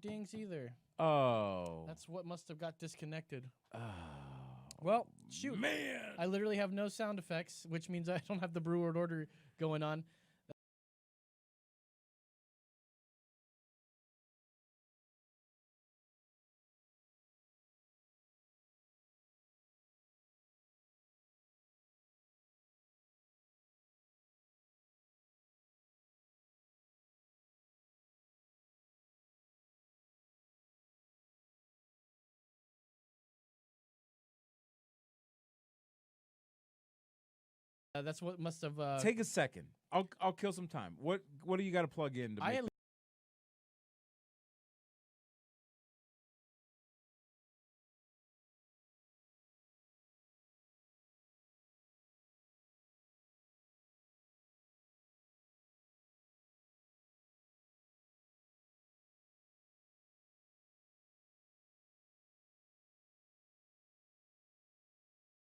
dings either. Oh. That's what must have got disconnected. Oh. Well, shoot. Man. I literally have no sound effects, which means I don't have the brew word order going on. That's what must have. Take a second. I'll kill some time. What do you got to plug in to I make at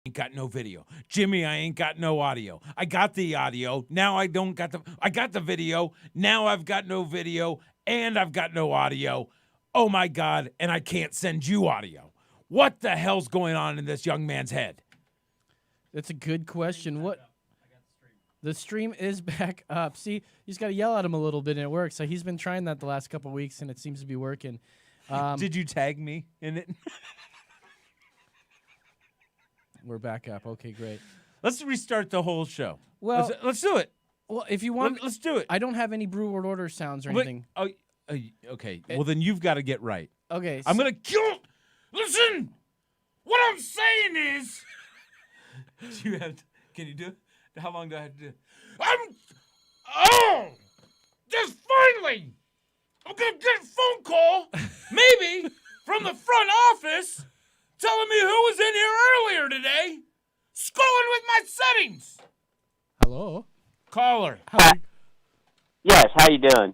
ain't got no video. Jimmy, I ain't got no audio. I got the audio. Now I don't got I got the video. Now I've got no video and I've got no audio. Oh my God, and I can't send you audio. What the hell's going on in this young man's head? That's a good question. What? The stream is back up. See, you just got to yell at him a little bit and it works. So he's been trying that the last couple of weeks and it seems to be working. Did you tag me in it? We're back up. Okay, great. Let's restart the whole show. Well, let's do it. Well, if you want, Let's do it. I don't have any brew word order sounds or anything. Okay. Well, then you've got to get right. Okay. I'm going to kill. Listen. What I'm saying is. Can you do it? How long do I have to do it? Just finally. I'm going to get a phone call. Maybe from the front office. Telling me who was in here earlier today. Screwing with my settings. Hello. Caller. Yes, how you doing?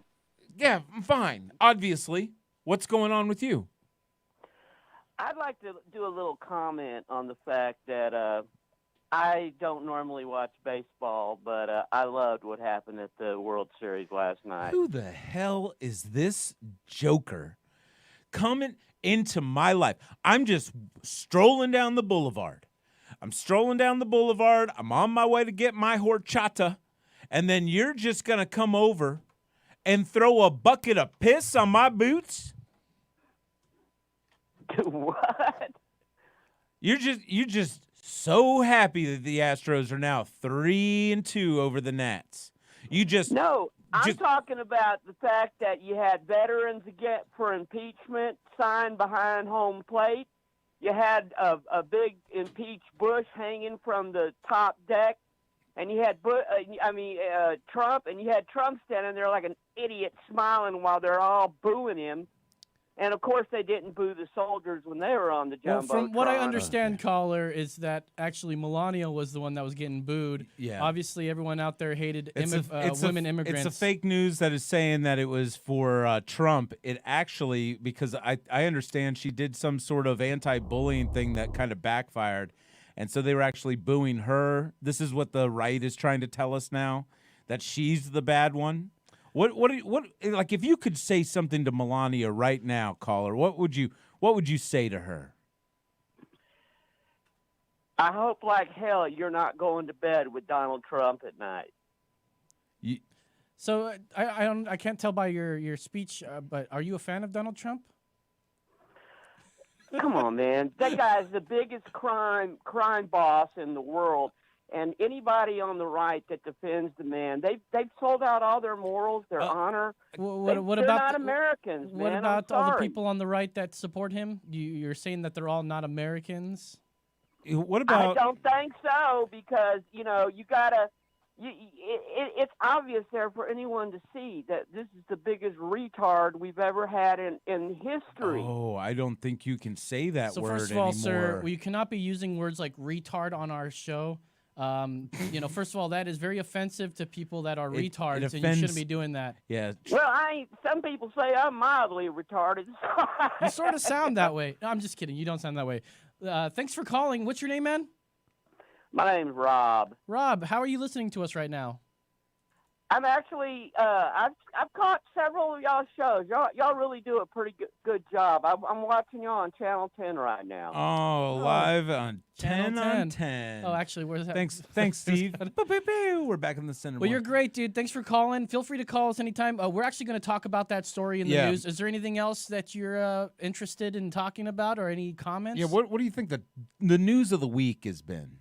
Yeah, I'm fine. Obviously. What's going on with you? I'd like to do a little comment on the fact that I don't normally watch baseball, but I loved what happened at the World Series last night. Who the hell is this joker coming into my life? I'm just strolling down the boulevard. I'm on my way to get my horchata. And then you're just going to come over and throw a bucket of piss on my boots? What? You're just so happy that the Astros are now 3-2 over the Nats. No, I'm talking about the fact that you had veterans get for impeachment signed behind home plate. You had a big impeached Bush hanging from the top deck, and you had Trump, and you had Trump standing there like an idiot smiling while they're all booing him. And, of course, they didn't boo the soldiers when they were on the jumbotron. Well, from what I understand, caller, is that actually Melania was the one that was getting booed. Yeah. Obviously, everyone out there hated women immigrants. It's a fake news that is saying that it was for Trump. It actually, because I understand she did some sort of anti-bullying thing that kind of backfired. And so they were actually booing her. This is what the right is trying to tell us now, that she's the bad one. What like if you could say something to Melania right now, caller, what would you say to her? I hope like hell you're not going to bed with Donald Trump at night. So I can't tell by your speech, but are you a fan of Donald Trump? Come on, man. That guy's the biggest crime boss in the world. And anybody on the right that defends the man, they've sold out all their morals, their honor. What they're about not Americans, What man. about I'm all the sorry. people on the right that support him? You're saying that they're all not Americans? What about? I don't think so, because you gotta. It's obvious there for anyone to see that this is the biggest retard we've ever had in history. Oh, I don't think you can say that word first of all, anymore. sir, you cannot be using words like retard on our show. First of all, that is very offensive to people that are retards, and you shouldn't be doing that. Yeah. Well, some people say I'm mildly retarded. You sort of sound that way. No, I'm just kidding. You don't sound that way. Thanks for calling. What's your name, man? My name's Rob. Rob, how are you listening to us right now? I'm actually I've caught several of y'all's shows. Y'all really do a pretty good job. I'm watching y'all on Channel 10 right now. Oh, live on Channel 10 on 10. 10. Oh, actually, where's that? Thanks, Steve. We're back in the center. Well, you're great, dude. Thanks for calling. Feel free to call us anytime. We're actually going to talk about that story in the news. Is there anything else that you're interested in talking about, or any comments? Yeah. What do you think the news of the week has been?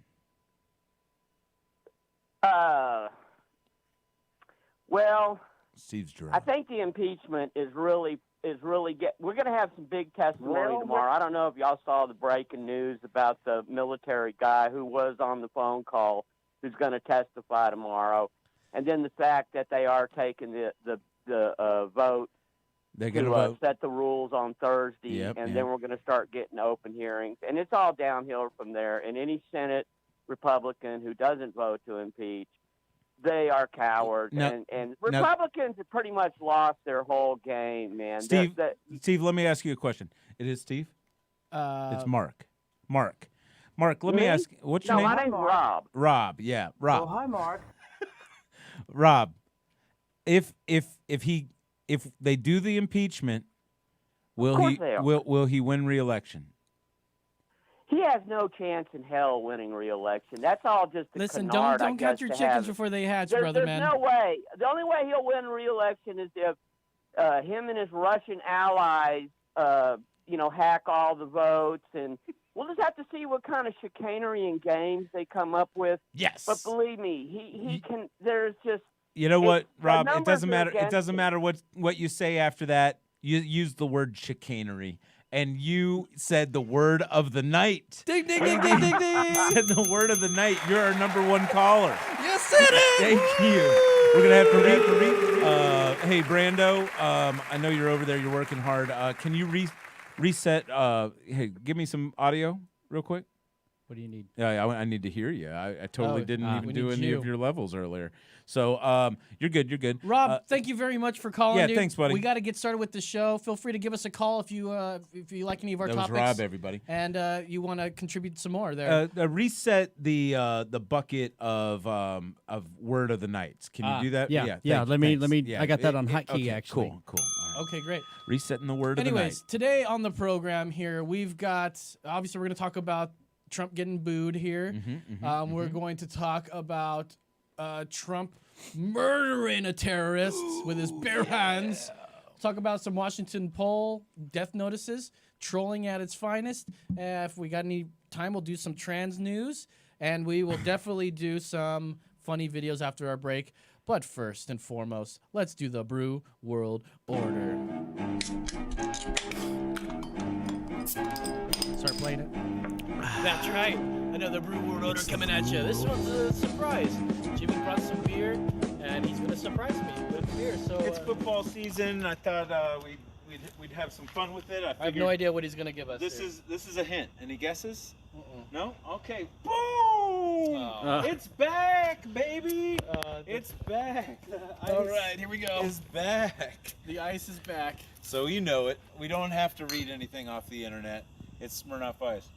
Well, Steve's dry. I think the impeachment is really we're going to have some big testimony tomorrow. I don't know if y'all saw the breaking news about the military guy who was on the phone call who's going to testify tomorrow, and then the fact that they are taking the vote. They're going to to vote. set the rules on Thursday, and then we're going to start getting open hearings, and it's all downhill from there. And any Senate Republican who doesn't vote to impeach, they are cowards, and Republicans have pretty much lost their whole game, man. Steve, let me ask you a question. It is Steve? It's Mark. Mark, let me ask, what's your name? No, my name's Rob. Rob, yeah, Rob. Oh, hi, Mark. Rob, if they do the impeachment, will he win re-election? He has no chance in hell winning re-election. That's all just a Listen, canard, don't count your chickens before they hatch, brother man. There's no way. The only way he'll win re-election is if him and his Russian allies, hack all the votes, and we'll just have to see what kind of chicanery and games they come up with. Yes. But believe me, he can. There's just. You know what, Rob? It doesn't numbers are matter. It doesn't against matter what you say after that. You use the word chicanery, and you said the word of the night. Ding, ding, ding, ding, ding, ding. Said the word of the night. You're our number one caller. You said it. Thank you. We're gonna have to read. Hey, Brando. I know you're over there. You're working hard. Can you reset? Hey, give me some audio real quick. What do you need? Yeah, I need to hear you. I totally didn't even we do need any you. of your levels earlier. So you're good. You're good. Rob, thank you very much for calling. Yeah, dude. thanks, buddy. We got to get started with the show. Feel free to give us a call if you like any of our That was topics. Rob, everybody. And you want to contribute some more there. Reset the bucket of word of the nights. Can you do that? Yeah. Let me. I got that on hotkey okay, actually. Cool. All right. Okay, great. Resetting the word of the night. Anyways, today on the program here, we've got, obviously we're going to talk about Trump getting booed here. We're going to talk about Trump murdering a terrorist with his bare hands. Talk about some Washington Poll death notices, trolling at its finest. If we got any time, we'll do some trans news, and we will definitely do some funny videos after our break. But first and foremost, let's do the Brew World Order. Start playing it. That's right. Another Brew World Order coming at you. This one's a surprise. Jimmy brought some beer, and he's going to surprise me with beer. So It's football season. I thought we'd have some fun with it. I have no idea what he's going to give us. This here. is a hint. Any guesses? No? Okay. Boom! Oh. It's back, baby! It's back. The All ice right, here we go. is back. The ice is back. So you know it. We don't have to read anything off the internet. It's Smirnoff Ice.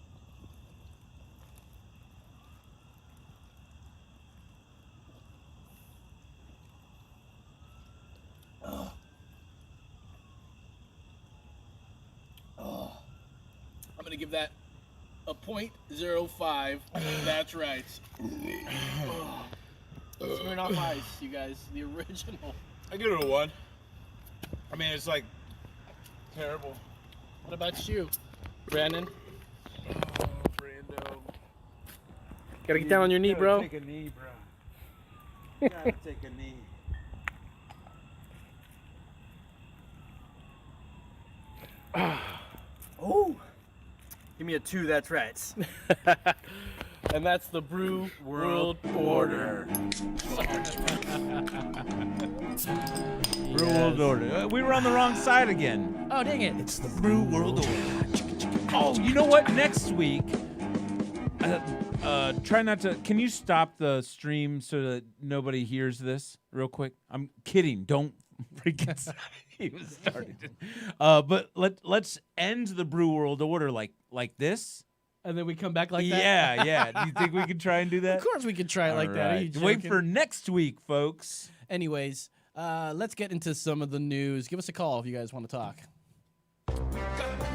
I'm going to give that a .05. That's right. Smirnoff Ice, you guys. The original. I give it a 1. I mean, it's like terrible. What about you, Brandon? Oh, Brando. Gotta get down on your knee, bro. Take a knee, bro. Gotta take a knee. Oh, give me a 2. That's right. And that's the Brew World Order. Brew World Order. We were on the wrong side again. Oh, dang it. It's the Brew World Order. Oh, you know what? Next week, try not to. Can you stop the stream so that nobody hears this real quick? I'm kidding. Don't freaking. He was starting. But let's end the Brew World Order like this. And then we come back like that? Yeah. Do you think we can try and do that? Of course we can try it like that. Are you Wait joking? for next week, folks. Anyways, let's get into some of the news. Give us a call if you guys want to talk.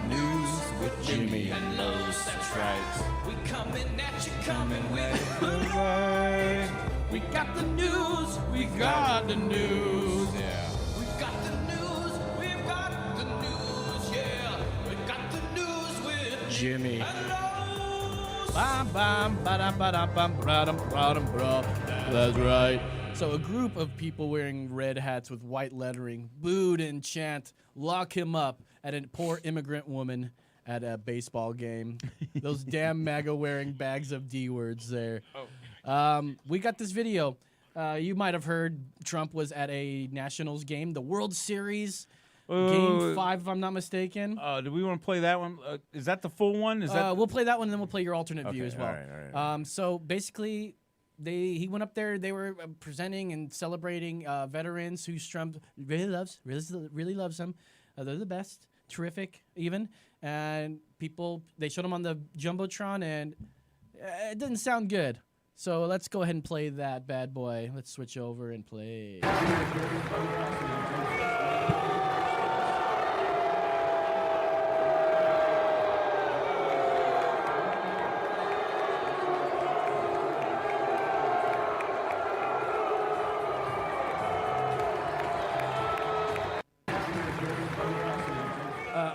News with Jimmy and Lowe's. That's right. We coming at you, coming with the word. We got the news. We got the news. Yeah. We got the news. We've got the news. Yeah. We got the news with Jimmy and Lowe's. Bam, bam, ba-dum, ba-dum, bam, ba-dum, ba-dum, ba. That's right. So a group of people wearing red hats with white lettering booed and chant, "Lock him up," at a poor immigrant woman at a baseball game. Those damn MAGA wearing bags of D words there. We got this video. You might have heard Trump was at a Nationals game, the World Series, Game 5, if I'm not mistaken. Do we want to play that one? Is that the full one? Is that? We'll play that one, and then we'll play your alternate view as well. All right. So basically, he went up there. They were presenting and celebrating veterans who Trump really loves them. They're the best, terrific, even. And they showed them on the jumbotron, and it didn't sound good. So let's go ahead and play that bad boy. Let's switch over and play.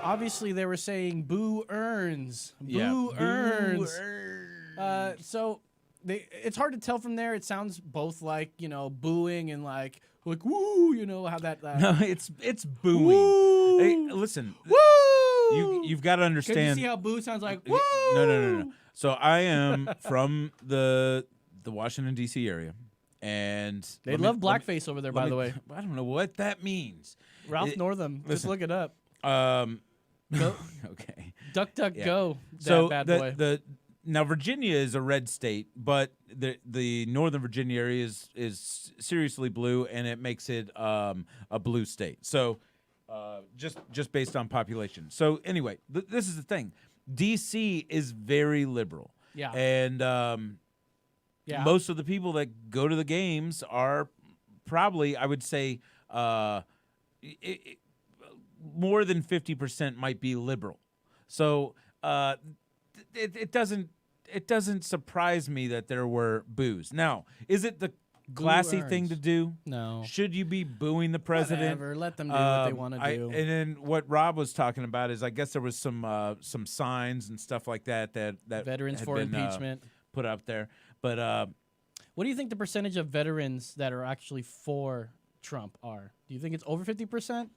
Obviously, they were saying "Boo earns, boo earns." So it's hard to tell from there. It sounds both like booing and like woo. You know how that. No, it's booing. Woo! Hey, listen, Woo! you've got to understand. Can you see how boo sounds like woo? No. So I am from the Washington D.C. area, and They love blackface over there, by the way. I don't know what that means. Ralph Northam. Just listen. look it up. Okay. Duck, Yeah. go. So bad boy. Now Virginia is a red state, but the Northern Virginia area is seriously blue, and it makes it a blue state. So just based on population. So anyway, this is the thing. D.C. is very liberal. Yeah. And most of the people that go to the games are probably, I would say, more than 50% might be liberal. So it doesn't surprise me that there were boos. Now, is it the classy thing to do? No. Should you be booing the president? Whatever. Let them do what they want to do. And then what Rob was talking about is, I guess there was some signs and stuff like that Veterans had for been, impeachment put up there. But what do you think the percentage of veterans that are actually for Trump are? Do you think it's over 50%?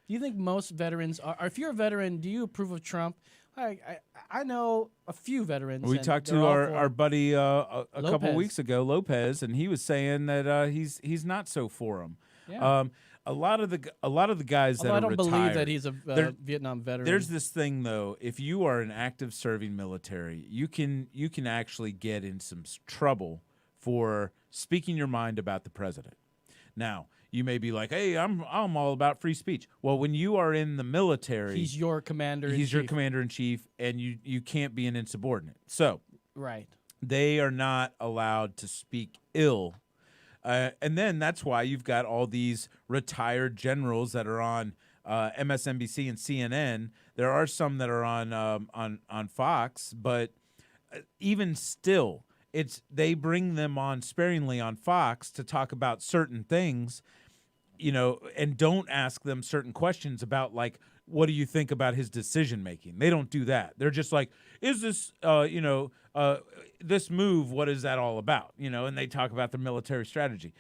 Do you think most veterans are? If you're a veteran, do you approve of Trump? I know a few veterans. We and talked they're to all our for buddy a couple Lopez. weeks ago, Lopez, and he was saying that he's not so for him. Yeah. A lot of the guys that Although are I don't retired, believe that he's a there- Vietnam veteran. There's this thing though. If you are an active serving military, you can actually get in some trouble for speaking your mind about the president. Now, you may be like, "Hey, I'm all about free speech." Well, when you are in the military, he's your commander. he's your commander in chief, and you can't be an insubordinate. So Right. they are not allowed to speak ill. And then that's why you've got all these retired generals that are on MSNBC and CNN. There are some that are on Fox, but even still, they bring them on sparingly on Fox to talk about certain things, and don't ask them certain questions about, like, what do you think about his decision making? They don't do that. They're just like, is this this move, what is that all about? And they talk about the military strategy.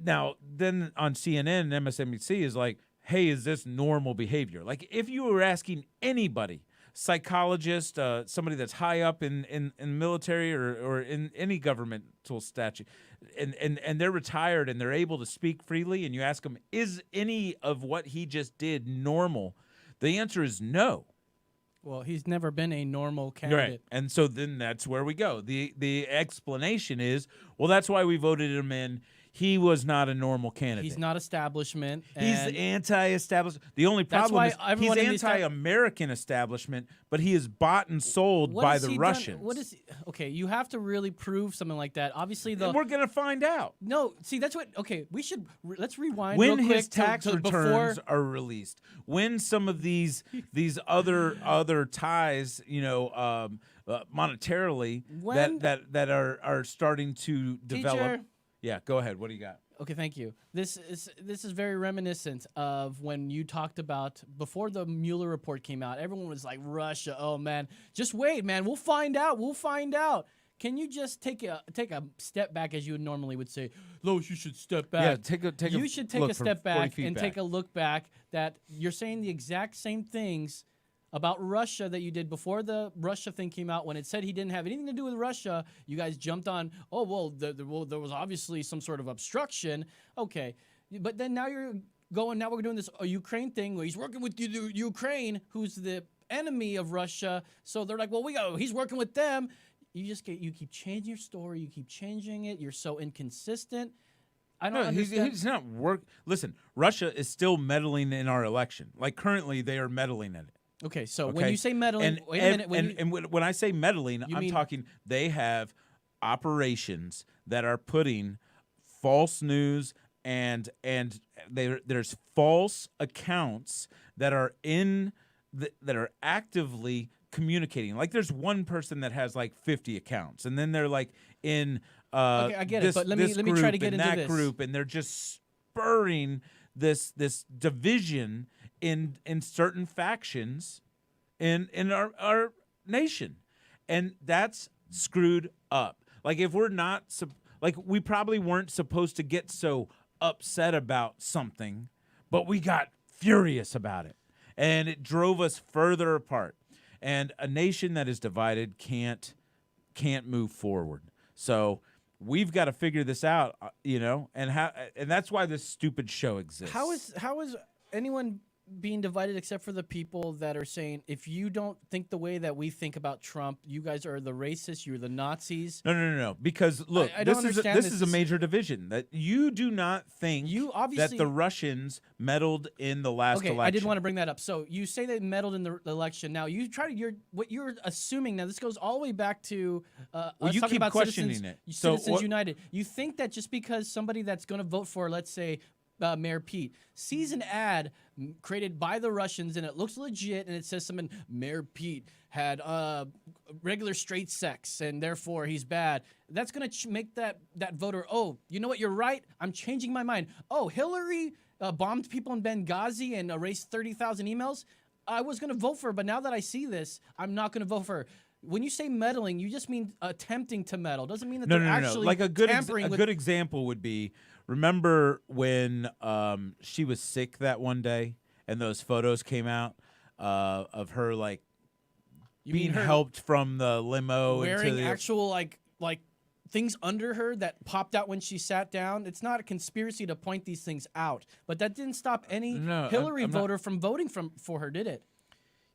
Now, then on CNN and MSNBC is like, hey, is this normal behavior? Like, if you were asking anybody, psychologist, somebody that's high up in military or in any governmental statute, and they're retired and they're able to speak freely, and you ask them, is any of what he just did normal? The answer is no. Well, he's never been a normal candidate. Right. And so then that's where we go. The explanation is, well, that's why we voted him in. he was not a normal candidate. He's not establishment. He's and anti-establishment. The only problem why is everyone he's in the anti-American establishment, but he is bought and sold what by has the he done- Russians. What is okay? You have to really prove something like that. Obviously, And we're gonna find out no. See, that's what. Okay, we should let's rewind when real quick his tax to returns before. are released. When some of these other ties, monetarily When- that are starting to develop. Teacher. Yeah, go ahead. What do you got? Okay, thank you. This is very reminiscent of when you talked about before the Mueller report came out. Everyone was like, Russia. Oh man, just wait, man. We'll find out. We'll find out. Can you just take a step back as you normally would say? Lois, you should step back. Yeah, take a. You should take look a from step 40 back feet and take a look back. That you're saying the exact same things about Russia that you did before the Russia thing came out. When it said he didn't have anything to do with Russia, you guys jumped on, oh, well, there was obviously some sort of obstruction. Okay. But then now we're doing this Ukraine thing where he's working with Ukraine, who's the enemy of Russia. So they're like, well, he's working with them. You keep changing your story. You keep changing it. You're so inconsistent. I don't understand. He's not Listen, Russia is still meddling in our election. Like currently, they are meddling in it. Okay, so Okay? when you say meddling, wait a minute. When I say meddling, I'm talking they have operations that are putting false news and there's false accounts that are that are actively communicating. Like there's one person that has like 50 accounts, and then they're like in okay, I get it, but let me try to get into that this group, and they're just spurring this division in certain factions in our nation, and that's screwed up. Like if we're not we probably weren't supposed to get so upset about something, but we got furious about it, and it drove us further apart. And a nation that is divided can't move forward. So we've got to figure this out, and that's why this stupid show exists. How is anyone being divided except for the people that are saying, if you don't think the way that we think about Trump, you guys are the racists, you're the Nazis? No. Because look, I don't understand this is a major division that you do not think that the Russians meddled in the last election. I did want to bring that up. So you say they meddled in the election. Now what you're assuming. Now this goes all the way back to us you talking keep about questioning Citizens United. You think that just because somebody that's going to vote for, let's say, Mayor Pete sees an ad created by the Russians and it looks legit and it says something, Mayor Pete had regular straight sex and therefore he's bad, that's going to make that voter, oh, you know what, you're right, I'm changing my mind. Oh, Hillary bombed people in Benghazi and erased 30,000 emails. I was going to vote for her, but now that I see this, I'm not going to vote for her. When you say meddling, you just mean attempting to meddle. Doesn't mean that they're actually like a good tampering with... good example would be, remember when she was sick that one day and those photos came out of her like being helped from the limo wearing into the actual like things under her that popped out when she sat down. It's not a conspiracy to point these things out, but that didn't stop any Hillary voter from voting for her, did it?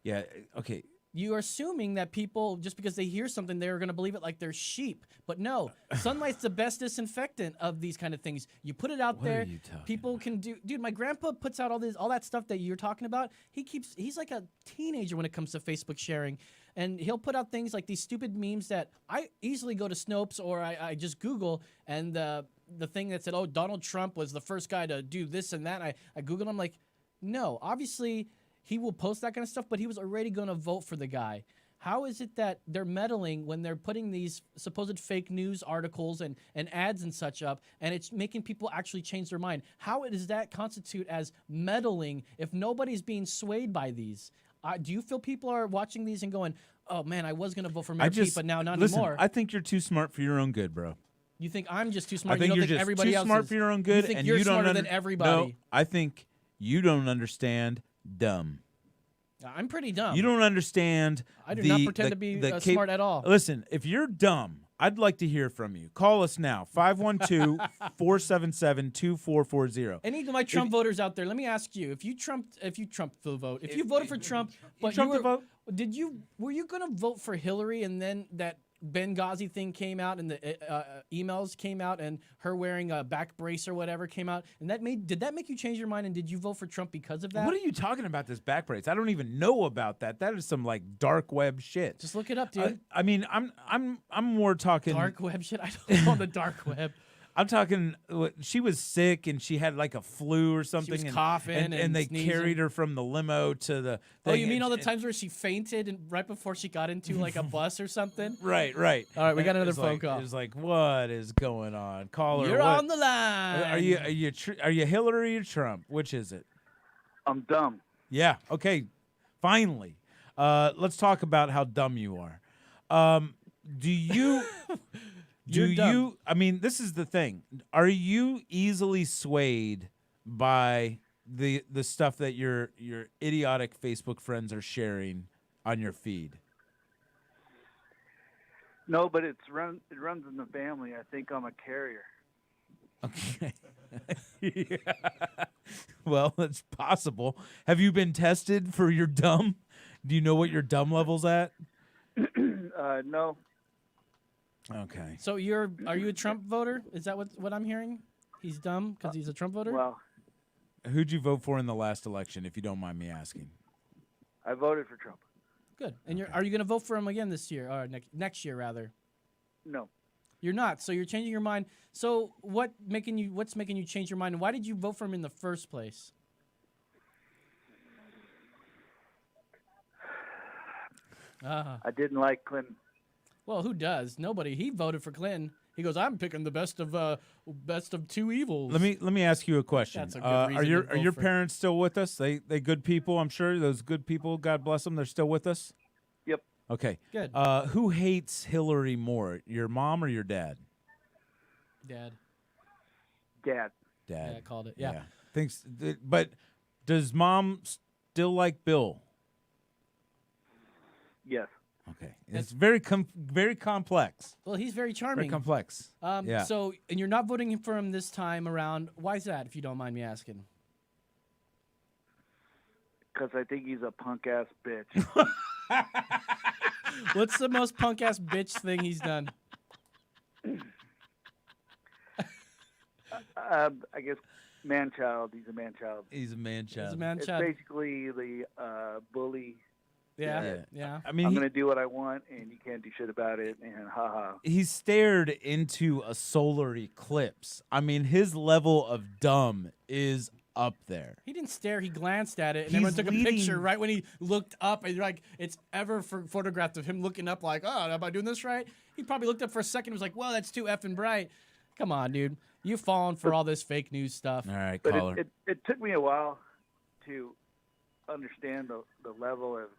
Yeah. Okay. You're assuming that people, just because they hear something, they're going to believe it like they're sheep. But no, sunlight's the best disinfectant of these kind of things. You put it out there, people can do. Dude, my grandpa puts out all that stuff that you're talking about. He's like a teenager when it comes to Facebook sharing. And he'll put out things like these stupid memes that I easily go to Snopes or I just Google, and the thing that said, oh, Donald Trump was the first guy to do this and that. I Googled, I'm like, no, obviously he will post that kind of stuff, but he was already going to vote for the guy. How is it that they're meddling when they're putting these supposed fake news articles and ads and such up, and it's making people actually change their mind? How does that constitute as meddling if nobody's being swayed by these? Do you feel people are watching these and going, oh, man, I was going to vote for Mayor Pete, but now not anymore? I think you're too smart for your own good, bro. You think I'm just too smart? I think you don't you're think just everybody too else smart is? for your own good, You think and you're you don't smarter than everybody? No, I think you don't understand dumb. I'm pretty dumb. You don't understand. I do not pretend to be smart at all. Listen, if you're dumb, I'd like to hear from you. Call us now, 512-477-2440. Any of my Trump voters out there, let me ask you: if you voted for Trump, but Trump the vote, were you going to vote for Hillary and then that Benghazi thing came out and the emails came out and her wearing a back brace or whatever came out, and did that make you change your mind, and did you vote for Trump because of that? What are you talking about, this back brace? I don't even know about that. That is some like dark web shit. Just look it up, dude. I mean, I'm more talking Dark web shit. I don't know the dark web. I'm talking. She was sick and she had like a flu or something. She was coughing and they sneezing. carried her from the limo to the. Oh, thing, you mean all the and- times where she fainted and right before she got into like a bus or something? Right, right. All right, we got And another it's phone like, call. It's like, what is going on? Caller, You're what? on the line. Are you Hillary or Trump? Which is it? I'm dumb. Yeah. Okay. Finally, let's talk about how dumb you are. Do you? Do You're dumb. you? I mean, this is the thing. Are you easily swayed by the stuff that your idiotic Facebook friends are sharing on your feed? No, but it runs in the family. I think I'm a carrier. Okay. Yeah. Well, it's possible. Have you been tested for your dumb? Do you know what your dumb level's at? No. Okay. So are you a Trump voter? Is that what I'm hearing? He's dumb because he's a Trump voter? Well, Who'd you vote for in the last election, if you don't mind me asking? I voted for Trump. Good. And are you going to vote for him again this year or next year rather? No. You're not. So you're changing your mind. So what's making you change your mind? And why did you vote for him in the first place? I didn't like Clinton. Well, who does? Nobody. He voted for Clinton. He goes, "I'm picking the best of two evils." Let me ask you a question. That's a good reason to are vote your for- parents still with us? They good people, I'm sure. Those good people, God bless them. They're still with us. Yep. Okay. Good. Who hates Hillary more, your mom or your dad? Dad. Dad. Dad. Yeah, I called it. Yeah. Thinks, but does mom still like Bill? Yes. Okay. It's very complex. Well, he's very Very charming. complex. Yeah. So, and you're not voting for him this time around. Why is that, if you don't mind me asking? Because I think he's a punk ass bitch. What's the most punk ass bitch thing he's done? I guess man-child. He's a man-child. He's a man child. He's a man It's child. basically the bully. Yeah. I mean, I'm going to do what I want, and you can't do shit about it, and haha. he stared into a solar eclipse. I mean, his level of dumb is up there. He didn't stare. He glanced at it, and He's everyone took a picture leading- right when he looked up. And like, it's ever photographed of him looking up, like, "Oh, am I doing this right?" He probably looked up for a second, and was like, "Well, that's too effing bright." Come on, dude. You've fallen for all this fake news stuff. All right, But caller. it took me a while to understand the level of.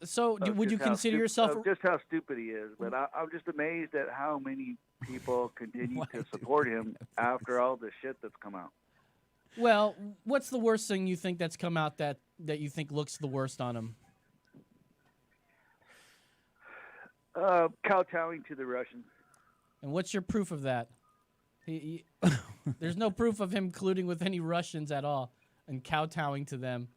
So, of would you just how consider stu- yourself? of just how stupid he is? But I'm just amazed at how many people continue Why to do support we him have after all the shit that's come out. Well, what's the worst thing you think that's come out that you think looks the worst on him? Kowtowing to the Russians. And what's your proof of that? There's no proof of him colluding with any Russians at all and kowtowing to them.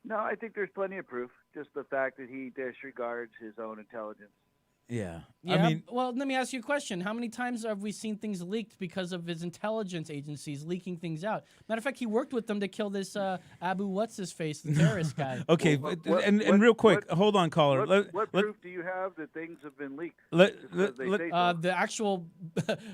No, I think there's plenty of proof. Just the fact that he disregards his own intelligence. Yeah. Yeah. I mean, well, let me ask you a question. How many times have we seen things leaked because of his intelligence agencies leaking things out? Matter of fact, he worked with them to kill this Abu what's-his-face, the terrorist guy. okay, What- and what- real quick, what- hold on, caller. What proof do you have that things have been leaked? let- Just 'cause they let- say so. The actual,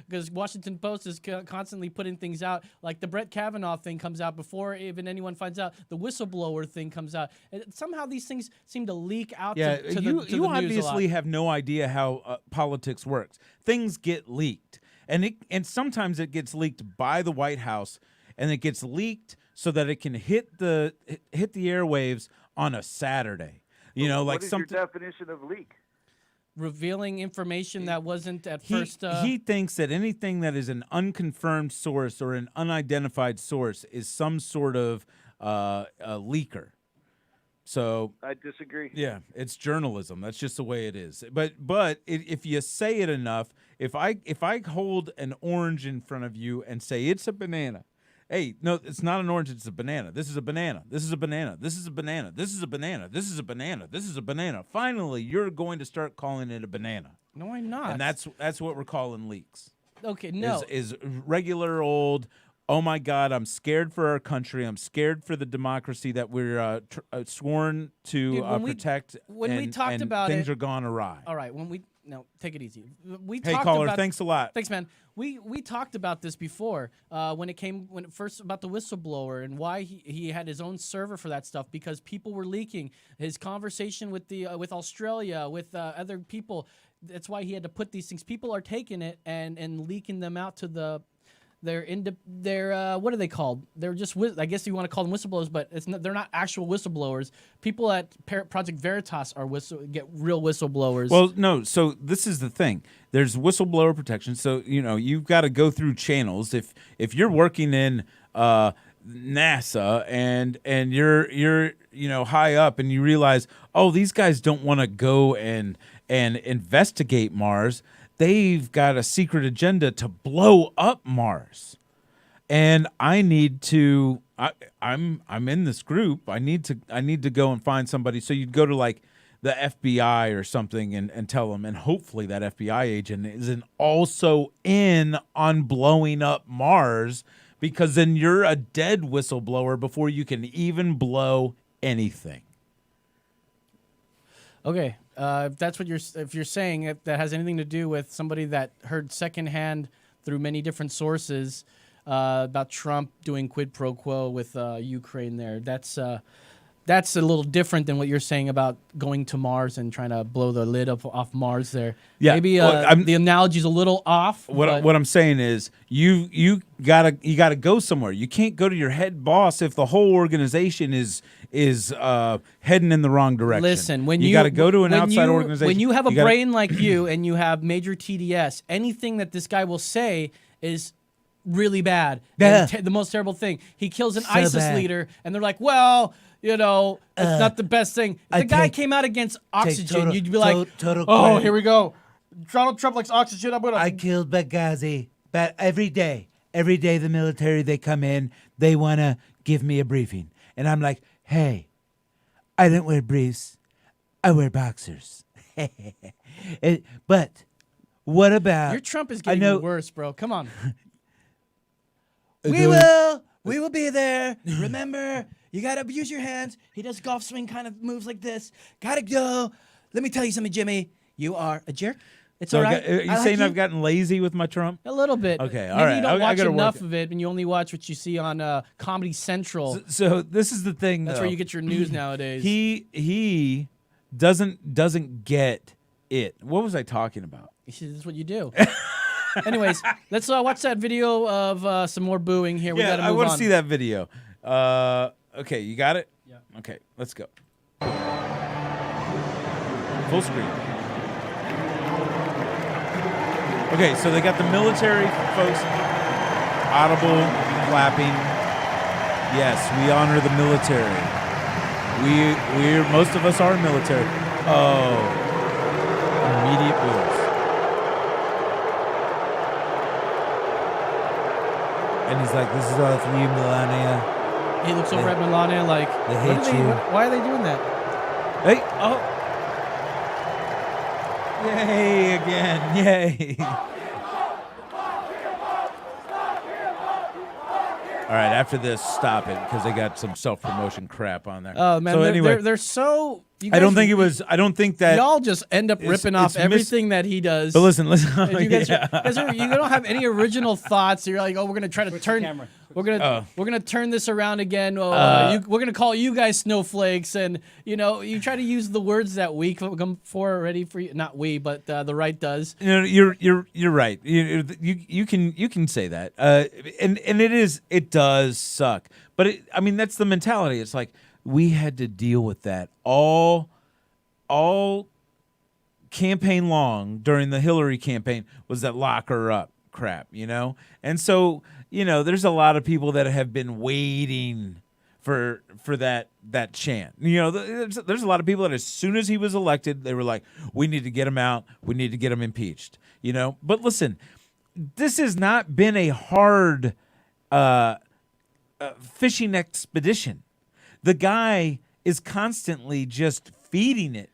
because Washington Post is constantly putting things out, like the Brett Kavanaugh thing comes out before even anyone finds out. The whistleblower thing comes out. And somehow these things seem to leak out Yeah, to the you news a lot. obviously have no idea how politics works. Things get leaked, and sometimes it gets leaked by the White House, and it gets leaked so that it can hit the airwaves on a Saturday. You know, like what is something. your definition of leak? Revealing information that wasn't at He, first. he thinks that anything that is an unconfirmed source or an unidentified source is some sort of a leaker. So I disagree. yeah, it's journalism. That's just the way it is. But if you say it enough, if I hold an orange in front of you and say it's a banana, Hey, no, it's not an orange. It's a banana. This is a banana. This is a banana. This is a banana. This is a banana. This is a banana. This is a banana. Finally, you're going to start calling it a banana. No, I'm not. And that's what we're calling leaks. okay. No, Is regular old. Oh my God! I'm scared for our country. I'm scared for the democracy that we're sworn to Dude, when we- protect. when we and- talked and about things it- are gone awry. all right. Take it easy. We Hey, talked caller, about, thanks a lot. Thanks, man. We talked about this before when it first about the whistleblower and why he had his own server for that stuff, because people were leaking his conversation with the with Australia, with other people. That's why he had to put these things. People are taking it and leaking them out to their what are they called? They're just I guess you want to call them whistleblowers, but they're not actual whistleblowers. People at Project Veritas get real whistleblowers. Well, no. So this is the thing. There's whistleblower protection. So you've got to go through channels. If you're working in NASA and you're high up and you realize, oh, these guys don't want to go and investigate Mars. They've got a secret agenda to blow up Mars, and I need to. I'm in this group. I need to go and find somebody. So you'd go to like the FBI or something and tell them, and hopefully that FBI agent isn't also in on blowing up Mars, because then you're a dead whistleblower before you can even blow anything. Okay, if you're saying if that has anything to do with somebody that heard secondhand through many different sources about Trump doing quid pro quo with Ukraine, that's a little different than what you're saying about going to Mars and trying to blow the lid off Mars. There, Yeah, maybe well, the analogy's a little off. What I'm saying is you gotta go somewhere. You can't go to your head boss if the whole organization is heading in the wrong direction. Listen, when you got to go to an outside organization. When you have a gotta- brain like you and you have major TDS, anything that this guy will say is really bad. Yeah. And the most terrible thing. He kills an So ISIS bad. leader, and they're like, well, it's not the best thing. If I the guy take- came out against oxygen, total- you'd be like, total oh, credit. here we go. Donald Trump likes oxygen. I'm gonna. I killed Benghazi, but every day the military, they come in, they want to give me a briefing. And I'm like, hey, I don't wear briefs. I wear boxers. But what about... Your Trump is I getting know- worse, bro. Come on. We will be there. Remember, you got to use your hands. He does golf swing kind of moves like this. Got to go. Let me tell you something, Jimmy. You are a jerk. It's So all right. are you I like saying you. I've gotten lazy with my Trump? A little bit. Okay, all Maybe right. you don't I watch gotta work enough it. of it, and you only watch what you see on Comedy Central. So this is the thing. That's though. where you get your news nowadays. He doesn't get it. What was I talking about? This is what you do. Anyways, let's watch that video of some more booing here. We Yeah, gotta I move want on. to see that video. Okay, you got it? Yeah. Okay, let's go. Full screen. Okay, so they got the military folks. Audible clapping. Yes, we honor the military. We're most of us are military. Oh, immediate boos. And he's like, "This is all for you, Melania." He looks over at Melania like, they what hate are you. why are they doing that? Hey, oh. Yay again, yay. All right, after this, stop it, because they got some self-promotion crap on there. Oh man, so they're, anyway, they're so. You I don't guys- think it was. I don't think that. Y'all just end up ripping off it's everything that he does. But listen. And you guys, Yeah. you don't have any original thoughts. You're like, oh, we're gonna try to turn. We're gonna turn this around again. We're gonna call you guys snowflakes, and you try to use the words that we come for already for you. Not we, but the right does. You're right. You can say that. And it does suck. But I mean, that's the mentality. It's like we had to deal with that all campaign long during the Hillary campaign was that lock her up crap, And so, there's a lot of people that have been waiting for that chant. There's a lot of people that as soon as he was elected, they were like, we need to get him out. We need to get him impeached, But listen, this has not been a hard fishing expedition. The guy is constantly just feeding it.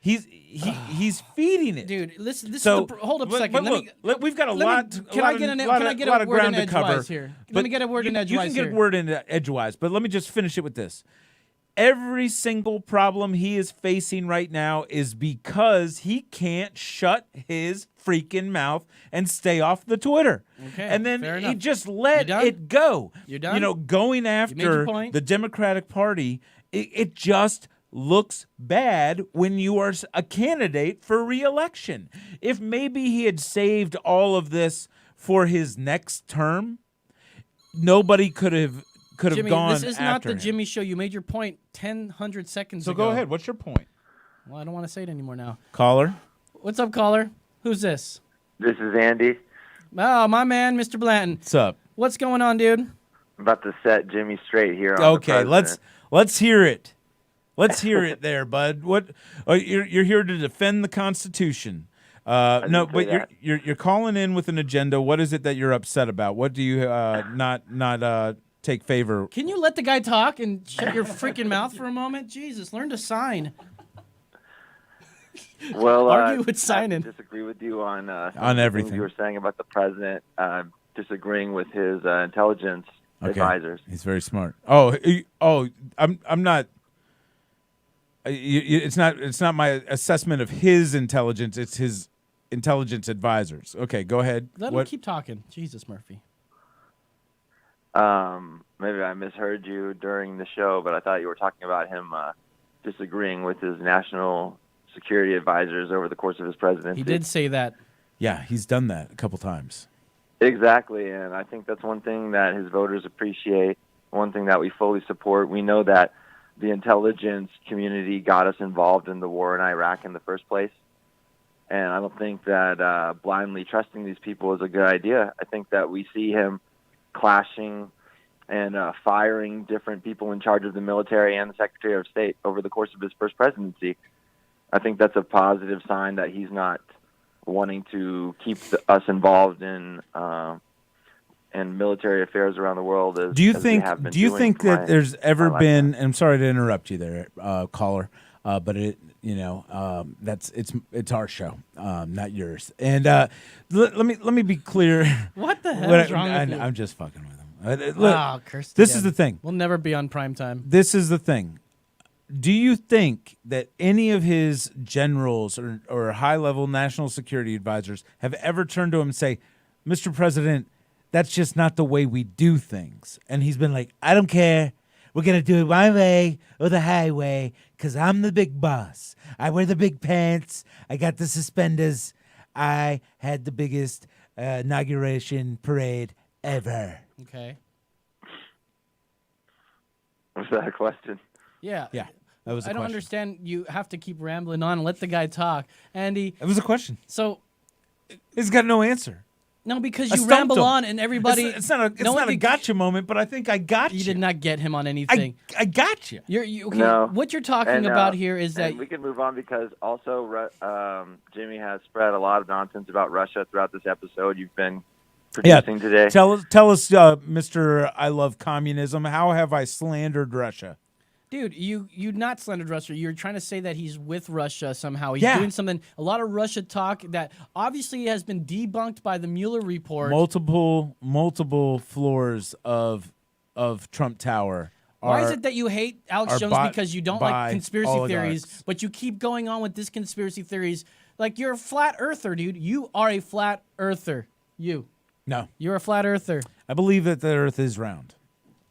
He's feeding it, Dude, listen. This So, is hold up a but- second. but Let me- look, we've got a let lot. me- a Can lot I of- get a lot can of- I get lot a of word ground in to cover edgewise here? Let but me get a word in you edgewise can here. get word in edgewise, but let me just finish it with this. Every single problem he is facing right now is because he can't shut his freaking mouth and stay off the Twitter. Okay, And then fair he enough. just let You done? it go. You done? You know, going made your after point. the Democratic Party, it just looks bad when you are a candidate for re-election. If maybe he had saved all of this for his next term, nobody could have Jimmy, gone this is not after the him. Jimmy Show. You made your point 100 seconds So ago. go ahead. What's your point? Well, I don't want to say it anymore now. Caller? What's up, caller? Who's this? This is Andy. Oh, my man, Mr. Blanton. What's up? What's going on, dude? I'm about to set Jimmy straight here. On Okay, the let's hear it. Let's hear it there, bud. What you're here to defend the Constitution. No, didn't but say that. you're calling in with an agenda. What is it that you're upset about? What do you not take favor? Can you let the guy talk and shut your freaking mouth for a moment? Jesus, learn to sign. Well, Argue with I signing. disagree with you on On some of the everything. things you were saying about the president. Disagreeing with his intelligence advisors. He's very smart. I'm not. It's not my assessment of his intelligence. It's his intelligence advisors. Okay, go ahead. Let him keep talking. Jesus, Murphy. Maybe I misheard you during the show, but I thought you were talking about him disagreeing with his national security advisors over the course of his presidency. He did say that. Yeah, he's done that a couple times. Exactly, and I think that's one thing that his voters appreciate, one thing that we fully support. We know that the intelligence community got us involved in the war in Iraq in the first place, and I don't think that blindly trusting these people is a good idea. I think that we see him clashing and firing different people in charge of the military and the Secretary of State over the course of his first presidency. I think that's a positive sign that he's not wanting to keep us involved in military affairs around the world. Do you as we think? have been Do you doing think for that my- there's ever my been? lifetime. And I'm sorry to interrupt you there, caller, but it's our show, not yours. And let me be clear. What the hell is wrong with you? I'm just fucking with him. Look, Oh, curse this again. is the thing. We'll never be on prime time. This is the thing. Do you think that any of his generals or high-level national security advisors have ever turned to him and say, Mr. President, that's just not the way we do things? And he's been like, I don't care. We're going to do it my way or the highway because I'm the big boss. I wear the big pants. I got the suspenders. I had the biggest inauguration parade ever. Okay. Was that a question? Yeah. Yeah, that was a I don't question. understand. You have to keep rambling on and let the guy talk. Andy, It was a question. so He's got no answer. no, because I you stumped ramble him. on and everybody. It's not a No one thinks- gotcha moment, but I think I got you. You did not get him on anything. I got you. Okay, No. what you're talking And, about here is that and we can move on because also Jimmy has spread a lot of nonsense about Russia throughout this episode you've been producing today. Tell us, Mr. I love communism. How have I slandered Russia? dude, you not slandered Russia. You're trying to say that he's with Russia somehow. He's Yeah. doing something. A lot of Russia talk that obviously has been debunked by the Mueller report. Multiple floors of Trump Tower. Why is it that you hate Alex are Jones bought because you don't by like conspiracy theories, oligarchs. but you keep going on with this conspiracy theories? Like, you're a flat earther, dude. You are a flat earther. No, You're a flat earther. I believe that the Earth is round.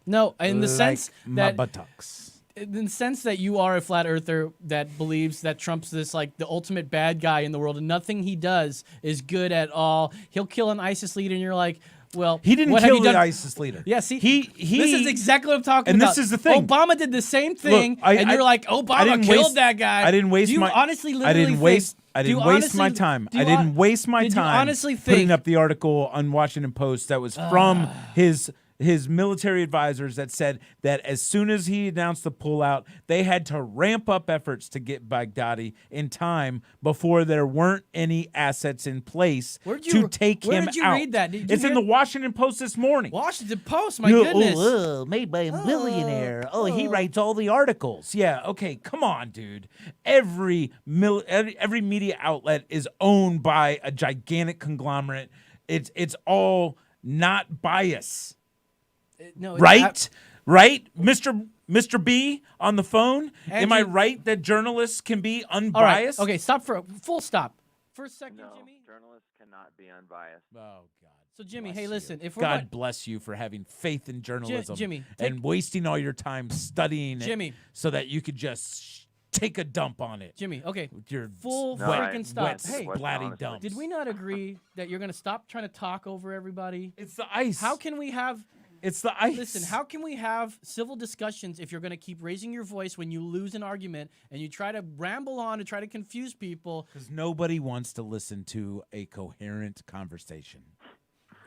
No, in the sense Like my that buttocks. in the sense that you are a flat earther that believes that Trump's this like the ultimate bad guy in the world and nothing he does is good at all. He'll kill an ISIS leader and you're like, well, He didn't what have kill you the done? ISIS leader. Yeah, see, he. this is exactly what I'm talking and about. this is the thing. Obama did the same thing, I- and you're I- like, I Obama didn't killed waste- that guy. I didn't waste do you my. honestly I literally didn't waste. think, I do you didn't waste my honestly- time. do I you didn't hon- waste my did you time honestly putting think up the article on Washington Post that was from his his military advisors that said that as soon as he announced the pullout, they had to ramp up efforts to get Baghdadi in time before there weren't any assets in place to take him out. Where did you read that? Did you It's in the Washington Post this morning. Washington Post, my goodness. Made by a millionaire. He writes all the articles. Yeah, okay, come on, dude. Every media outlet is owned by a gigantic conglomerate. It's all not bias. No, Right? Right? Mr. B on the phone? Am I Andrew- right that journalists can be All right. unbiased? Okay, stop for full stop. For a second, No, Jimmy. journalists cannot be unbiased. Oh, God. So, Jimmy, Bless hey, you. listen. If we're God going- bless you for having faith in journalism Jimmy, and wasting all your time studying Jimmy. it so that you could just take a dump on it. Jimmy, okay. With your Full No, freaking I- stop. wet, Hey, splatty honestly. dumps. did we not agree that you're going to stop trying to talk over everybody? It's the ice. How can we have... It's the ice. Listen, how can we have civil discussions if you're going to keep raising your voice when you lose an argument and you try to ramble on and try to confuse people? Because nobody wants to listen to a coherent conversation.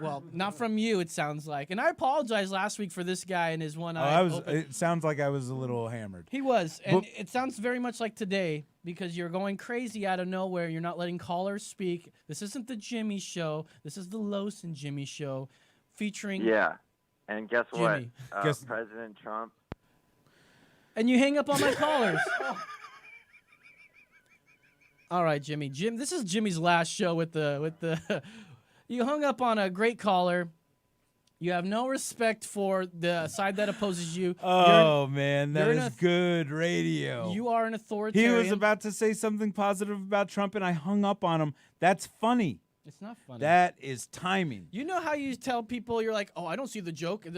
Well, not from you, it sounds like. And I apologize last week for this guy and his one eye. I was. open. It sounds like I was a little hammered. He was, and But- it sounds very much like today because you're going crazy out of nowhere. You're not letting callers speak. This isn't the Jimmy Show. This is the Los and Jimmy Show, featuring. Yeah. And guess what? Jimmy. Guess- President Trump. And you hang up on my callers. All right, Jimmy. This is Jimmy's last show with the. You hung up on a great caller. You have no respect for the side that opposes you. Oh man, that you're an is good radio. You are an He authoritarian. was about to say something positive about Trump, and I hung up on him. That's funny. It's not funny. That is timing. You know how you tell people you're like, oh, I don't see the joke. It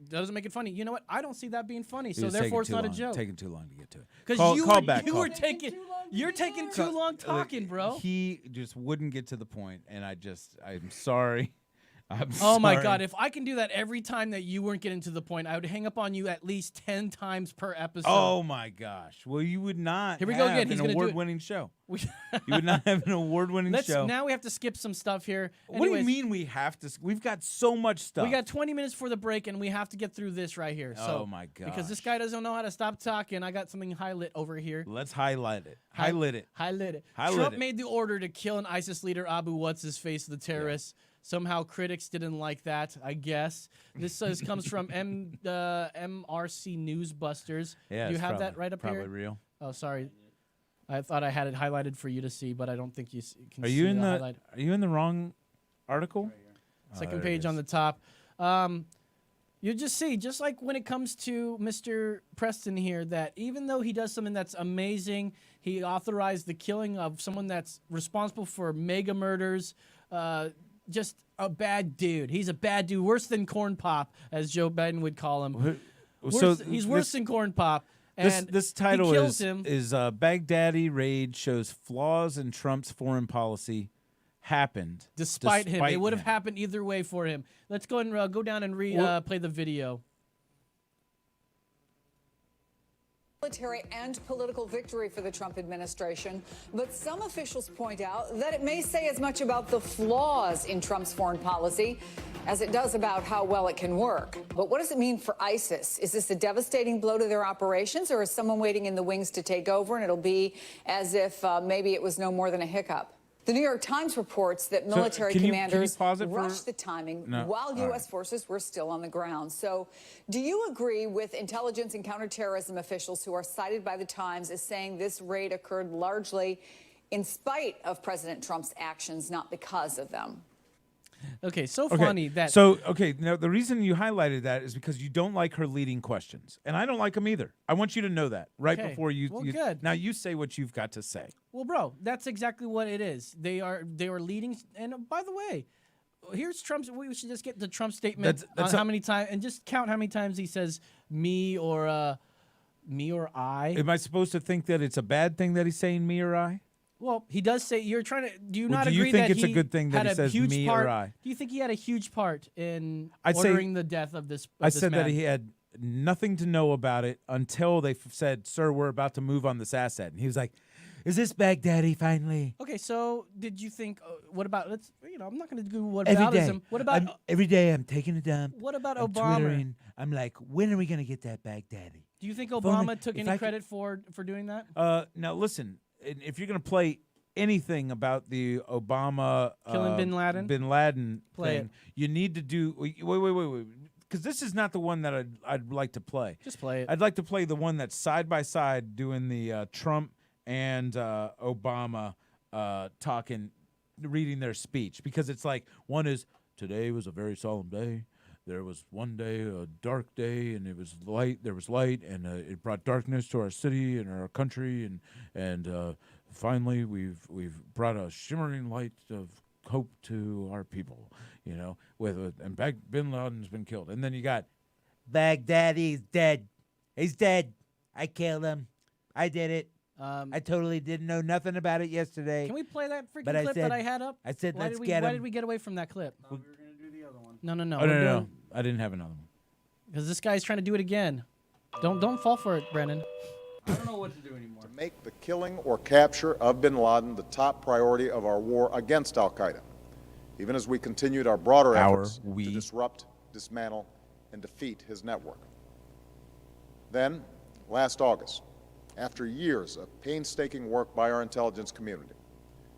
doesn't make it funny. You know what? I don't see that being funny. So was therefore, it's taking not too a long. joke. Taking too long to get to it. Because Call back. you call. were taking, you're taking too long talking, bro. He just wouldn't get to the point, and I'm sorry. Oh my sorry. God! If I can do that every time that you weren't getting to the point, I would hang up on you at least 10 times per episode. Oh my gosh. Well, you would not. Here we go have again. He's an gonna do it. award-winning show. We- You would not have an award-winning show. Now we have to skip some stuff here. What do you Anyways, mean we have to? We've got so much stuff. We got 20 minutes for the break, and we have to get through this right here. So, Oh my gosh. Because this guy doesn't know how to stop talking, I got something highlight over here. Let's highlight it. Highlight it. Highlight it. Highlight Trump it. made the order to kill an ISIS leader, Abu What's-His-Face, the terrorist. Somehow critics didn't like that, I guess. This comes from MRC Newsbusters. Yeah, Do you it's have probably, that right up probably here? real. Oh, sorry. I thought I had it highlighted for you to see, but I don't think you can Are see you in the the? highlight. Are you in the wrong article? Second there it page on is. the top. You just see, just like when it comes to Mr. Preston here, that even though he does something that's amazing, he authorized the killing of someone that's responsible for mega murders. Just a bad dude. He's a bad dude, worse than Corn Pop, as Joe Biden would call him. He's worse than Corn Pop. And This title he kills is him. Baghdadi raid shows flaws in Trump's foreign policy happened Despite him, it would have him. happened either way for him. Let's go and go down and play the video. Military and political victory for the Trump administration, but some officials point out that it may say as much about the flaws in Trump's foreign policy as it does about how well it can work. But what does it mean for ISIS? Is this a devastating blow to their operations, or is someone waiting in the wings to take over and it'll be as if maybe it was no more than a hiccup? The New York Times reports that military can you commanders pause it for- rushed the timing No. while All U.S. right. forces were still on the ground. So do you agree with intelligence and counterterrorism officials who are cited by the Times as saying this raid occurred largely in spite of President Trump's actions, not because of them? Okay, so Okay, funny that. Now the reason you highlighted that is because you don't like her leading questions, and I don't like them either. I want you to know that right Okay, before you. well, you good. Now you say what you've got to say. Well, bro, that's exactly what it is. They are leading. And by the way, here's Trump's. We should just get the Trump statement That's on how many times, and just count how many times he says me or I. Am I supposed to think that it's a bad thing that he's saying me or I? Well, he does say you're trying to. Do you Well, not do you agree think that it's a he good thing that had he a says huge me or part? I? Do you think he had a huge part in I'd say- ordering the death of this? I this said that man? he had nothing to know about it until they said, "Sir, we're about to move on this asset," and he was like, Is this Baghdadi finally? Okay, so did you think? What about? I'm not going to do what Every day. aboutism. What about? Every day I'm taking a dump. What about I'm Obama? Twittering. I'm like, when are we gonna get that Baghdadi? Do you think If only- Obama took if any I could- credit for doing that? Now listen, if you're gonna play anything about the Obama Killing bin Laden? Play thing, it. you need to do wait, because this is not the one that I'd like to play. Just play it. I'd like to play the one that's side by side doing the Trump and Obama talking, reading their speech, because it's like one is today was a very solemn day. There was one day, a dark day, and it was light. There was light, and it brought darkness to our city and our country, and finally we've brought a shimmering light of hope to our people. And bin Laden's been killed, and then you got Baghdadi's dead. He's dead. I killed him. I did it. I totally didn't know nothing about it yesterday. Can we play that freaking But I clip said- that I had up? I said, Why let's did we, get Why him. did we get away from that clip? We were going to do the other one. No. Oh no, I didn't have another one. Because this guy's trying to do it again. Don't fall for it, Brennan. I don't know what to do anymore. Make the killing or capture of bin Laden the top priority of our war against al-Qaeda, even as we continued our broader efforts to disrupt, dismantle, and defeat his network. Then, last August, after years of painstaking work by our intelligence community,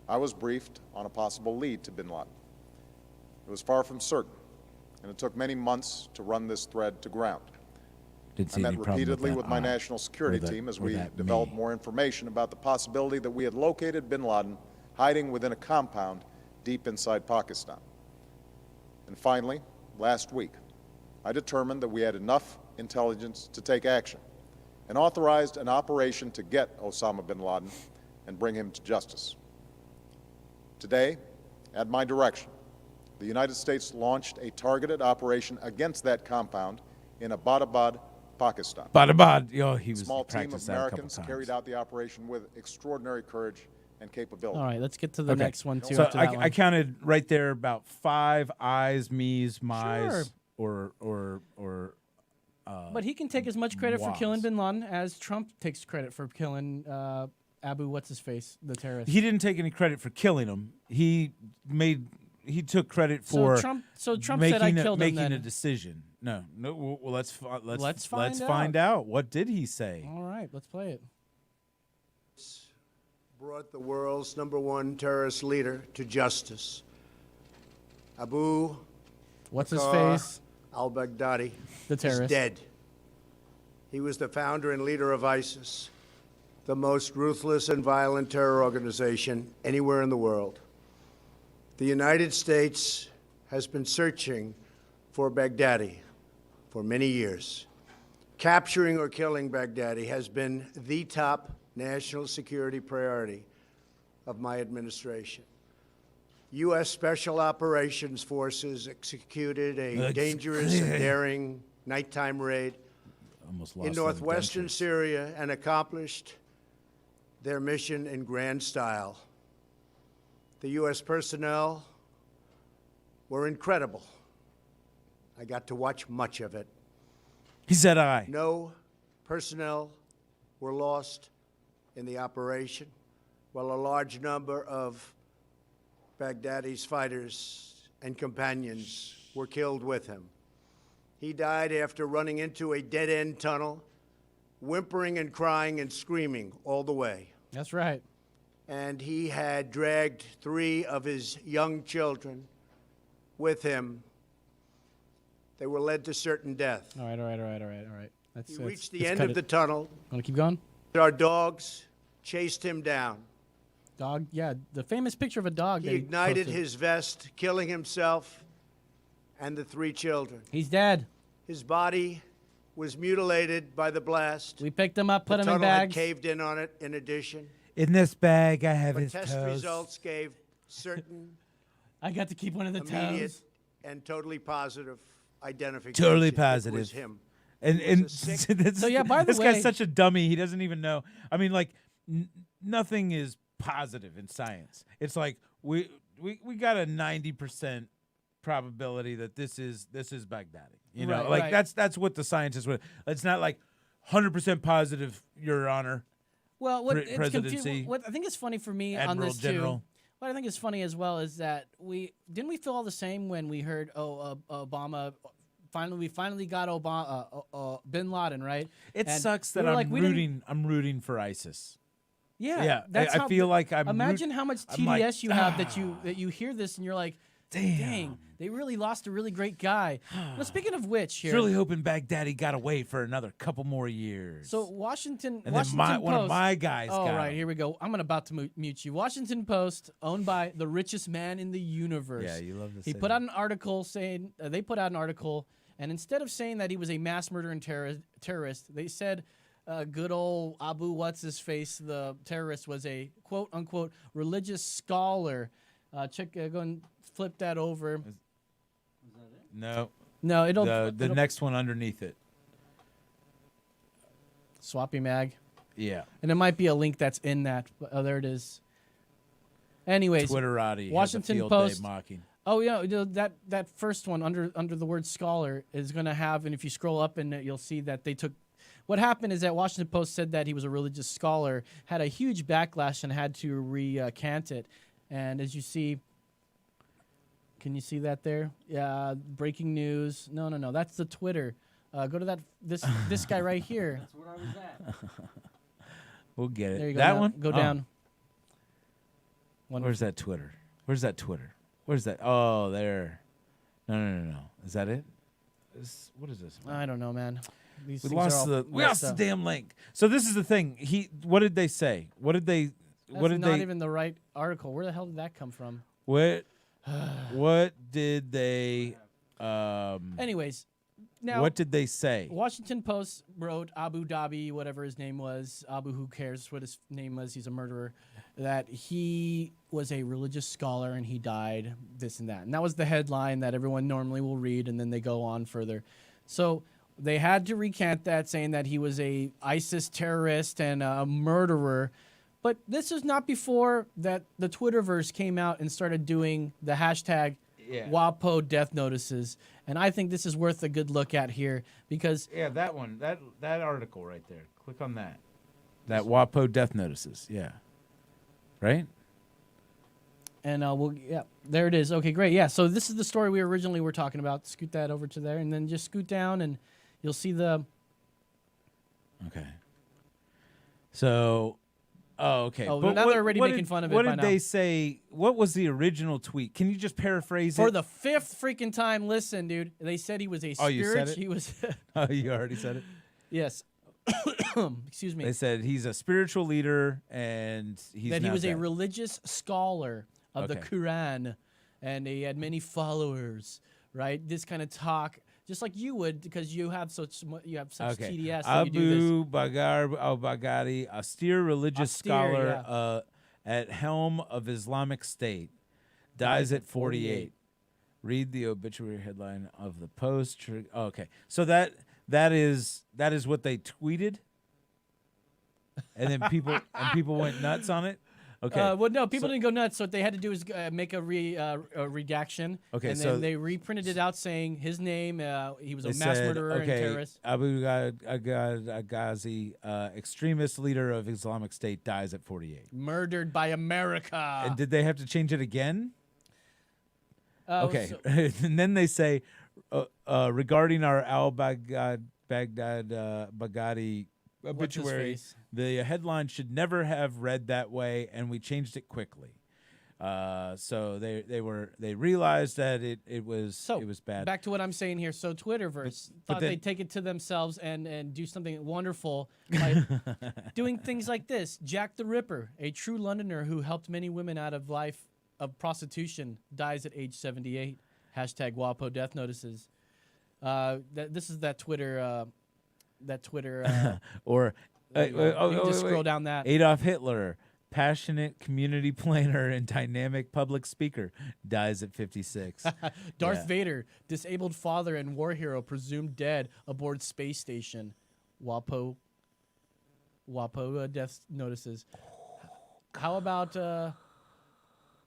I was briefed on a possible lead to bin Laden. It was far from certain, and it took many months to run this thread to ground. I met repeatedly with my national security team as we developed more information about the possibility that we had located bin Laden hiding within a compound deep inside Pakistan. And finally, last week, I determined that we had enough intelligence to take action and authorized an operation to get Osama bin Laden and bring him to justice. Today, at my direction, the United States launched a targeted operation against that compound in Abbottabad, Pakistan. Abbottabad, he was A small team of practiced that a couple Americans times. carried out the operation with extraordinary courage and capability. All right, let's get to the next one, too. So after that one. I counted right there about 5 eyes, me's, my's, Sure. or But he can take as much credit for killing was. bin Laden as Trump takes credit for killing Abu, what's-his-face, the terrorist. he didn't take any credit for killing him. He took credit for Trump said, making I killed him making then. a decision. No. Well, let's find find out. What did he say? All right, let's play it. Brought the world's #1 terrorist leader to justice. Abu What's-his-face? al-Baghdadi The is terrorist. dead. He was the founder and leader of ISIS, the most ruthless and violent terror organization anywhere in the world. The United States has been searching for Baghdadi for many years. Capturing or killing Baghdadi has been the top national security priority of my administration. U.S. Special Operations Forces executed a dangerous and daring nighttime raid Almost lost in them northwestern dentures. Syria and accomplished their mission in grand style. The U.S. personnel were incredible. I got to watch much of it. He said I. No personnel were lost in the operation, while a large number of Baghdadi's fighters and companions were killed with him. He died after running into a dead-end tunnel, whimpering and crying and screaming all the way. That's right. And he had dragged 3 of his young children with him. They were led to certain death. All right. He reached the end of the tunnel. Want to keep going? Our dogs chased him down. Dog, yeah, the famous picture of a dog. He that ignited posted. his vest, killing himself and the 3 children. He's dead. His body was mutilated by the blast. We picked him up, put the him in tunnel had bags. caved in on it in addition. In this bag, I have But his test toes. results gave certain I got to keep one of the immediate toes. and totally positive identification. Totally It positive. was him. And was a sick- So, yeah, by the this way- guy's such a dummy. He doesn't even know. I mean, like, nothing is positive in science. It's like we got a 90% probability that this is Baghdadi. You know, Right, like right. that's what the scientists would. It's not like 100% positive, Your Honor. Well, what presidency. what I think is funny for me on Admiral this General. too. What I think is funny as well is that we feel all the same when we heard Obama. We finally got Obama, Bin Laden, right? It And sucks we that were like, we didn't- I'm rooting for ISIS. Yeah, I feel like I'm. Imagine how much I'm like, TDS you have that you hear this and you're like, dang, they really lost a really great guy. Now, speaking of which, here, really hoping Baghdadi got away for another couple more years. so Washington and Post. then one of my guys Oh, got right, him. here we go. I'm about to mute you. Washington Post, owned by the richest man in the universe. Yeah, you love to He say put that. out an article saying they put out an article, and instead of saying that he was a mass murdering terrorist, they said good old Abu what's his face, the terrorist, was a quote unquote religious scholar. Go and flip that over. No, it'll the next one underneath it. Swappy Mag. Yeah. And it might be a link that's in that. Oh, there it is. Anyways, Twitterati. Washington has a field Post. day mocking. Oh yeah, that first one under the word scholar is going to have, and if you scroll up in it, you'll see that they took. What happened is that Washington Post said that he was a religious scholar, had a huge backlash, and had to recant it. And as you see, can you see that there? Yeah, breaking news. No, that's the Twitter. Go to this guy right here. That's where I was at. We'll get it. There you go. That now, one? Go Oh. down. Where's that Twitter? Where's that Twitter? Where's that? Oh, there. No. Is that it? What is this? I don't know, man. These We things are lost all the messed up. damn link. So this is the thing. What did they say? What did they? That's not even the right article. Where the hell did that come from? What did they? Anyways, now what did they say? Washington Post wrote Abu Dhabi, whatever his name was, Abu, who cares what his name was, he's a murderer, that he was a religious scholar and he died, this and that. And that was the headline that everyone normally will read, and then they go on further. So they had to recant that, saying that he was a ISIS terrorist and a murderer. But this is not before that the Twitterverse came out and started doing the hashtag WAPO death notices. And I think this is worth a good look at here because that one, that article right there. Click on that. That WAPO death notices. Yeah. Right? And there it is. Okay, great. Yeah, so this is the story we originally were talking about. Scoot that over to there, and then just scoot down, and you'll see the. Okay. So, okay. Oh, now they're already making fun of it. What by did now. they say? What was the original tweet? Can you just paraphrase For it? the fifth freaking time, listen, dude. They said he was a Oh, you said spirit. it? He was. Oh, you already said it? Yes. Excuse me. They said he's a spiritual leader and he's that he now was a dead. religious scholar of the Okay. Quran, and he had many followers. Right, this kind of talk, just like you would, because you have such TDS. That you do this. Abu Bakr al-Baghdadi, austere religious scholar at helm of Islamic State, dies at 48. Read the obituary headline of the Post. Okay, so that is what they tweeted, and then people went nuts on it. Okay. Well, no, people didn't go nuts. So what they had to do is make a redaction. Okay, and so then they reprinted it out saying his name. He was a They mass said, murderer and terrorist. Abu Ghazi, extremist leader of Islamic State, dies at 48. Murdered by America. And did they have to change it again? Okay. So- And then they say, regarding our Baghdadi obituary, face? the headline should never have read that way, and we changed it quickly. So they realized that it was bad. Back to what I'm saying here. So Twitterverse but thought then- they'd take it to themselves and do something wonderful by doing things like this. Jack the Ripper, a true Londoner who helped many women out of life of prostitution, dies at age 78. Hashtag WAPO death notices. This is that Twitter. Or you can just scroll down that. Adolf Hitler, passionate community planner and dynamic public speaker, dies at 56. Darth Yeah. Vader, disabled father and war hero, presumed dead aboard space station. WAPO death notices. How about Pablo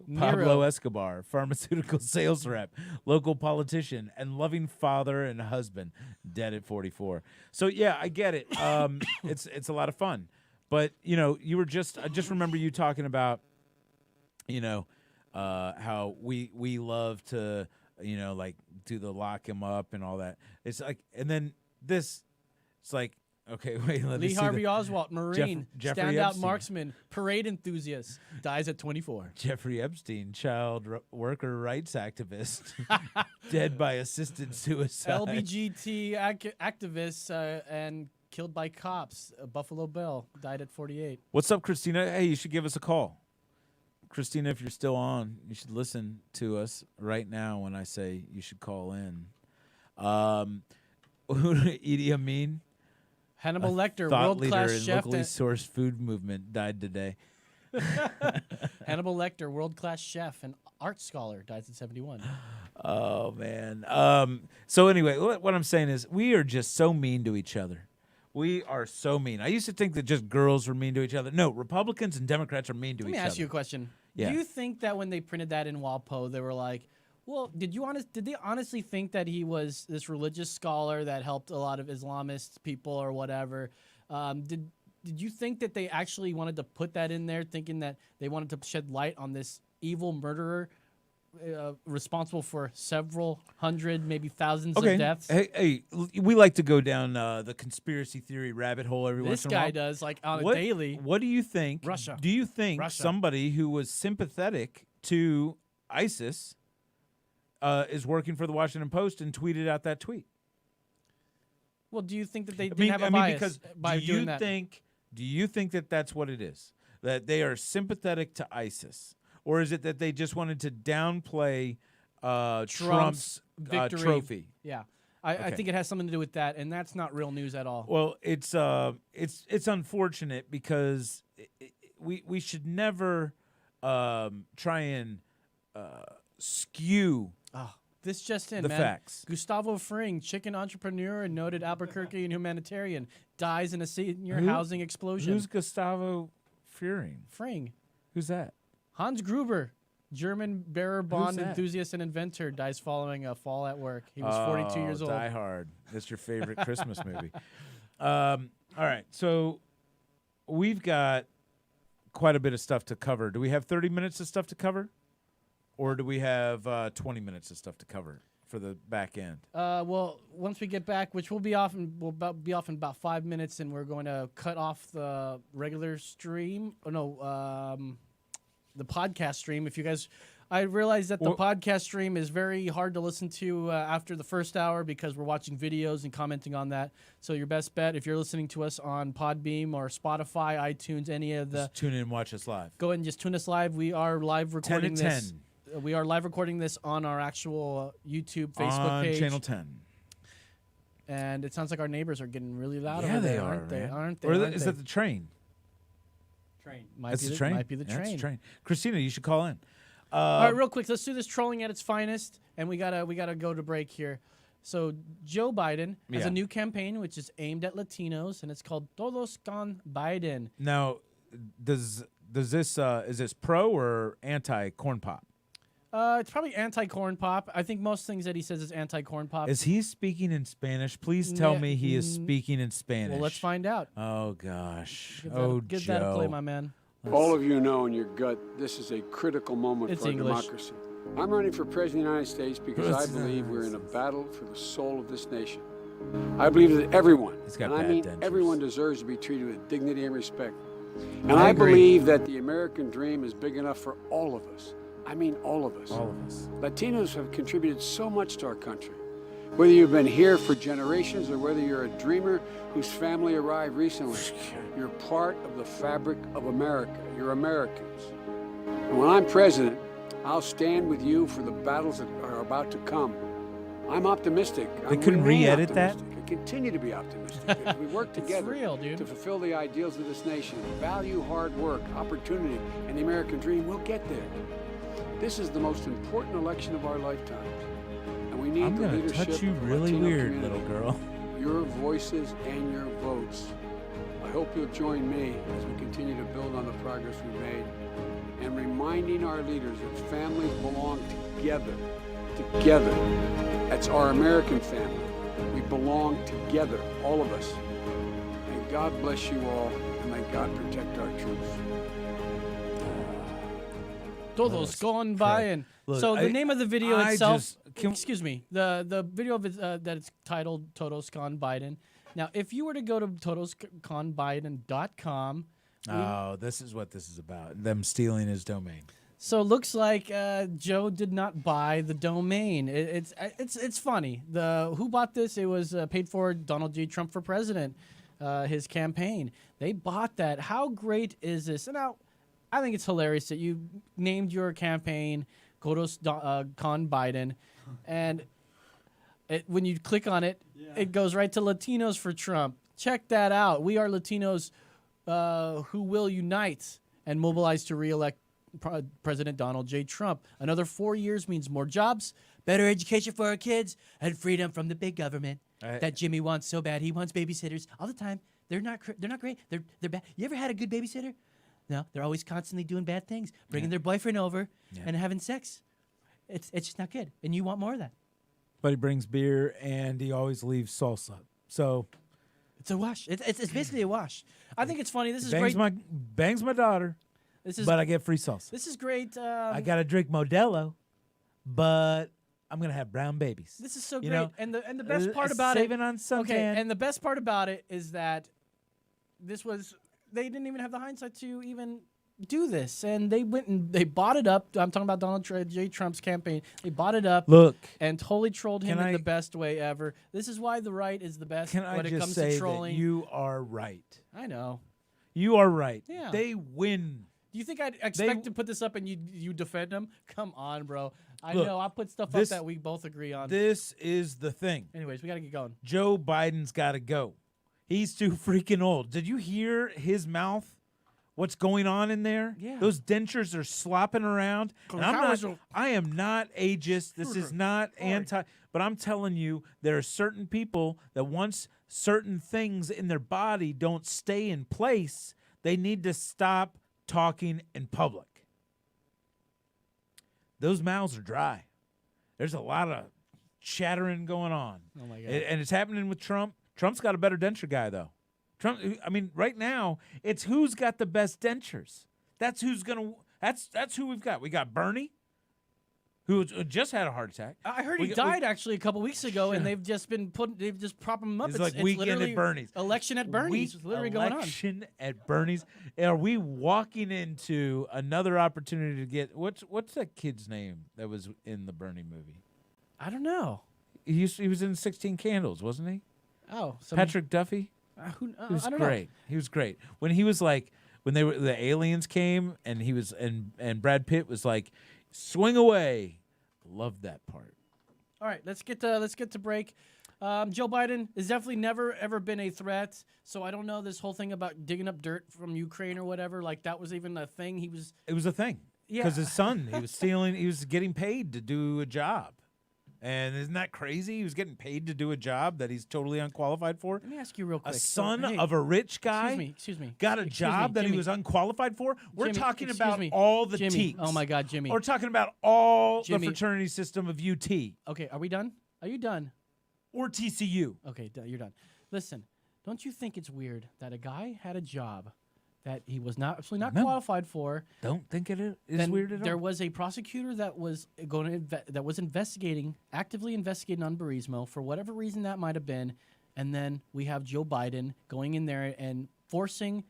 Nero? Escobar, pharmaceutical sales rep, local politician, and loving father and husband, dead at 44. So yeah, I get it. It's a lot of fun, But you know, you were just I just remember you talking about, you know, how we love to, you know, like do the lock him up and all that. It's like, and then this, it's like, okay, wait, let me Lee see Harvey Oswald, Marine, Jeffrey standout Epstein. marksman, parade enthusiast, dies at 24. Jeffrey Epstein, child worker rights activist, dead by assisted suicide. LBGT activist and killed by cops. Buffalo Bill died at 48. What's up, Christina? Hey, you should give us a call. Christina, if you're still on, you should listen to us right now when I say you should call in. Idi Amin, Hannibal Lecter, thought leader world-class in chef. locally sourced food movement, died today. Hannibal Lecter, world-class chef and art scholar, dies at 71. Oh, man. So anyway, what I'm saying is we are just so mean to each other. We are so mean. I used to think that just girls were mean to each other. No, Republicans and Democrats are mean to each other. Let me ask you a question. Yeah. Do you think that when they printed that in Walpo, they were like, well, did they honestly think that he was this religious scholar that helped a lot of Islamist people or whatever? Did you think that they actually wanted to put that in there, thinking that they wanted to shed light on this evil murderer responsible for several hundred, maybe thousands of deaths? Hey, we like to go down the conspiracy theory rabbit hole every once This in a while. guy does, like on a daily. What do you think? Russia. Do you think Russia. somebody who was sympathetic to ISIS is working for the Washington Post and tweeted out that tweet? Well, do you think that they didn't have a bias because by doing that? Do you think that that's what it is? That they are sympathetic to ISIS? Or is it that they just wanted to downplay Trump's victory trophy? Yeah, I think it has something to do with that, and that's not real news at all. Well, it's unfortunate because we should never try and skew This just in, the man. facts. Gustavo Fring, chicken entrepreneur and noted Albuquerque humanitarian, dies in a senior Who- housing explosion. Who's Gustavo Fring? Fring? Who's that? Hans Gruber, German bearer bond that? enthusiast and inventor, dies following a fall at work. He was 42 years old. Die Hard. That's your favorite Christmas movie. All right, so we've got quite a bit of stuff to cover. Do we have 30 minutes of stuff to cover? Or do we have 20 minutes of stuff to cover for the back end? Well, once we get back, which we'll be off in about 5 minutes, and we're going to cut off the regular stream. Oh no, the podcast stream. If you guys, I realize that the podcast stream is very hard to listen to after the first hour because we're watching videos and commenting on that. So your best bet, if you're listening to us on Podbeam or Spotify, iTunes, any of the, Just tune in and watch us live. go ahead and just tune us live. We are live 10 recording at this. 10. We are live recording this on our actual YouTube, Facebook On page. Channel 10. And it sounds like our neighbors are getting really loud Yeah, over they there, are, aren't they? man. Aren't they? Or Aren't is they? that the train? Train. Might That's be the train. Might be the That's train. the train. Christina, you should call in. All right, real quick, let's do this trolling at its finest, and we gotta go to break here. So Joe Biden has Yeah. a new campaign which is aimed at Latinos, and it's called Todos con Biden. Now, does this is this pro or anti corn pop? It's probably anti-corn pop. I think most things that he says is anti-corn pop. Is he speaking in Spanish? Please tell me he is speaking in Spanish. Well, let's find out. Oh gosh. Give that a play, my man. All of you know in your gut this is a critical moment It's for our English. democracy. I'm running for president of the United States because I believe we're in a battle for the soul of this nation. I believe that everyone, He's got and I bad mean dentures. everyone, deserves to be treated with dignity and respect. And I I agree. believe that the American dream is big enough for all of us. I mean all of us. All of us. Latinos have contributed so much to our country. Whether you've been here for generations or whether you're a dreamer whose family arrived recently, you're part of the fabric of America. You're Americans. And when I'm president, I'll stand with you for the battles that are about to come. I'm optimistic. They couldn't re-edit that? I continue to be optimistic. As we work together real, dude. to fulfill the ideals of this nation, value hard work, opportunity, and the American dream, we'll get there. This is the most important election of our lifetimes. And we need I'm the gonna leadership touch you of the really Latino weird, community. little girl. Your voices and your votes. I hope you'll join me as we continue to build on the progress we've made and reminding our leaders that families belong together. Together. That's our American family. We belong together, all of us. And God bless you all. And may God protect our troops. Todos con Biden. Look, So the name of the video I itself, just- can- excuse me, the video of it, that it's titled Todos con Biden. Now, if you were to go to todosconbiden.com, Oh, this is what this is about. Them stealing his domain. so it looks like Joe did not buy the domain. It's funny. Who bought this? It was paid for Donald J. Trump for president, his campaign. They bought that. How great is this? And now, I think it's hilarious that you named your campaign Todos con Biden, and when you click on it, it goes right to Latinos for Trump. Check that out. We are Latinos who will unite and mobilize to reelect President Donald J. Trump. Another 4 years means more jobs, better education for our kids, and freedom from the big government that Jimmy wants so bad. He wants babysitters all the time. They're not great. They're bad. You ever had a good babysitter? No, they're always constantly doing bad things, bringing their boyfriend over and having sex. It's just not good, and you want more of that. But he brings beer, and he always leaves salsa. So it's a wash. It's basically a wash. I think it's funny. This is bangs great. Bangs my daughter, but I get free salsa. This is great. I got to drink Modelo, but I'm going to have brown babies. This is so You great. know, And the best part about it, saving on suntan. okay, and the best part about it is that they didn't even have the hindsight to even do this, and they went and they bought it up. I'm talking about Donald J. Trump's campaign. They bought it up. Look, and totally trolled him can in I- the best way ever. This is why the right is the best Can I when it just comes say to that trolling. you are right? I know. You are right. Yeah. They win. Do you think I'd expect to put this up and you defend him? Come on, bro. I Look, know. I put stuff up this- that we both agree on. This is the thing. Anyways, we got to get going. Joe Biden's got to go. He's too freaking old. Did you hear his mouth? What's going on in there? Yeah. Those dentures are slopping around. And I am not ageist. This is not anti. But I'm telling you, there are certain people that once certain things in their body don't stay in place, they need to stop talking in public. Those mouths are dry. There's a lot of chattering going on. Oh, my God. And it's happening with Trump. Trump's got a better denture guy, though. Trump, I mean, right now, it's who's got the best dentures. That's who's going to, that's who we've got. We got Bernie, who just had a heart attack. I heard he died actually a couple weeks ago, and they've just propping him up. It's like weekend literally at Bernie's. Election at Bernie's. It's literally going on. Election at Bernie's. Are we walking into another opportunity to get, what's that kid's name that was in the Bernie movie? I don't know. He was in 16 Candles, wasn't he? Oh, Patrick Duffy? He was I don't great. know. He was great. When he was like, when the aliens came and he was, and Brad Pitt was like, swing away. Loved that part. All right, let's get to break. Joe Biden has definitely never ever been a threat. So I don't know this whole thing about digging up dirt from Ukraine or whatever. Like that was even a thing. It was a thing. Yeah. Because his son, he was stealing. He was getting paid to do a job. And isn't that crazy? He was getting paid to do a job that he's totally unqualified for. Let me ask you real quick. A son So, hey, of a rich guy excuse me, got a job that he Jimmy. was unqualified for. We're Jimmy, talking excuse about me. all the Jimmy. teaks. Oh my God, Jimmy. We're talking about all Jimmy. the fraternity system of UT. Okay, are we done? Are you done? Or TCU. Okay, you're done. Listen, don't you think it's weird that a guy had a job that he was absolutely not qualified for? Don't think it is Then weird at all. there was a prosecutor that was actively investigating on Burisma for whatever reason that might have been, and then we have Joe Biden going in there and forcing,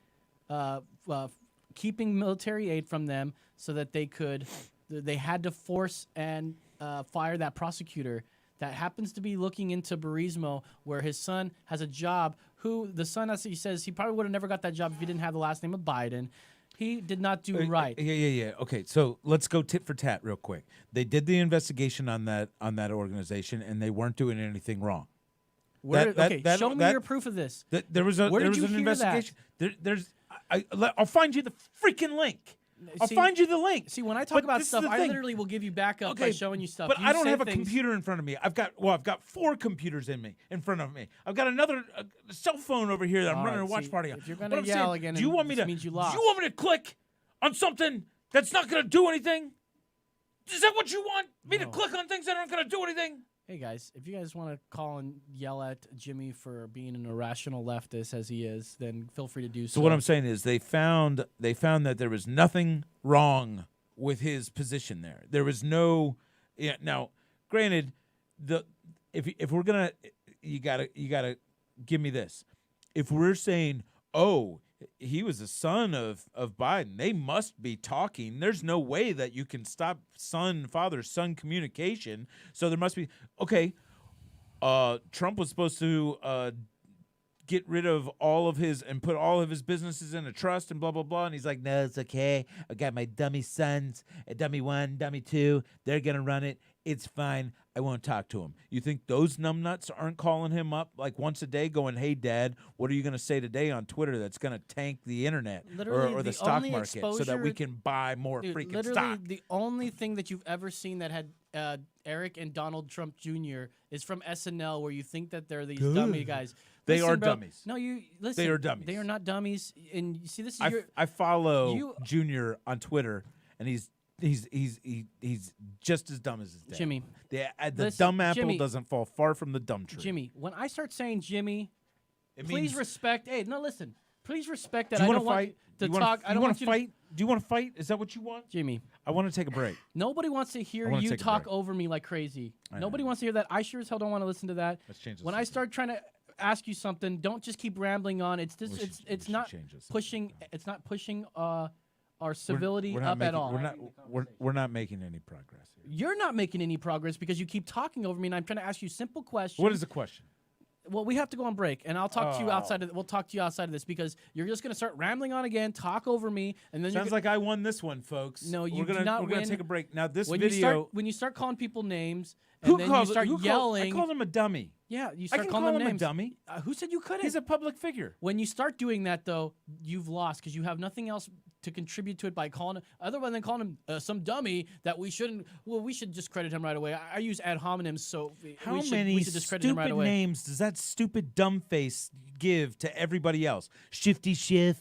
keeping military aid from them so that they had to force and fire that prosecutor that happens to be looking into Burisma, where his son has a job. Who the son, as he says, he probably would have never got that job if he didn't have the last name of Biden. He did not do right. Yeah. Okay, so let's go tit for tat real quick. They did the investigation on that organization, and they weren't doing anything wrong. Show me your proof of this. There was an investigation. I'll find you the freaking link. I'll find you the link. See, when I talk about stuff, I literally will give you backup by showing you stuff. But You I don't say have a things- computer in front of me. I've got 4 computers in front of me. I've got another cell phone over here that I'm All running right, a watch see, party on. if you're But gonna I'm yell saying, again, do you want me this to? means you Do lost. you want me to click on something that's not going to do anything? Is that what you want? Me to click on things that aren't going to do anything? Hey guys, if you guys want to call and yell at Jimmy for being an irrational leftist as he is, then feel free to do so. So what I'm saying is they found that there was nothing wrong with his position there. There was no now, granted, if we're gonna you gotta give me this. If we're saying, oh, he was a son of Biden, they must be talking. There's no way that you can stop father-son communication. So there must be okay. Trump was supposed to get rid of all of his and put all of his businesses in a trust and blah blah blah. And he's like, no, it's okay. I got my dummy sons, dummy 1, dummy 2. They're gonna run it. It's fine. I won't talk to him. You think those numbnuts aren't calling him up like once a day going, hey, Dad, what are you going to say today on Twitter that's going to tank the internet or the stock market so that we can buy more freaking literally stock? The only thing that you've ever seen that had Eric and Donald Trump Jr. is from SNL, where you think that they're these dummy guys. They Listen, are bro, dummies. No, you listen. They are dummies. They are not dummies. And you see, this is I follow Junior on Twitter, and he's just as dumb as his dad. Jimmy. The dumb apple Jimmy, doesn't fall far from the dumb tree. Jimmy, when I start saying Jimmy, It please means- respect. Hey, no, listen. Please respect that. Do you I want don't to want fight? to Do you wanna- talk. do I you don't want want to you fight? Do you want to fight? Is that what you want? Jimmy, I want to take a break. nobody wants to hear I wanna you take a talk break. over me like crazy. I know. Nobody wants to hear that. I sure as hell don't want to listen to that. Let's change this When I start trying to ask you something, don't just keep rambling on. It's this. It's not pushing. It's not pushing our civility We're not up making, at all. We're not making any progress here. You're not making any progress because you keep talking over me, and I'm trying to ask you simple questions. What is the question? Well, we have to go on break, and I'll talk to you outside of. We'll talk to you outside of this because you're just going to start rambling on again, talk over me, and then Sounds like I won this one, folks. No, you we're gonna, do not We're gonna win. take a break now. This when video. when you start calling people names, Who and then called you start yelling. I called him a dummy. Yeah, you I start can calling call them him names. a dummy. Who said you couldn't? He's a public figure. When you start doing that, though, you've lost because you have nothing else to contribute to it by calling other than calling him some dummy that we shouldn't. Well, we should discredit him right away. I use ad hominems, so How we should, many we should discredit him right stupid away. names does that stupid dumb face give to everybody else? Shifty Schiff,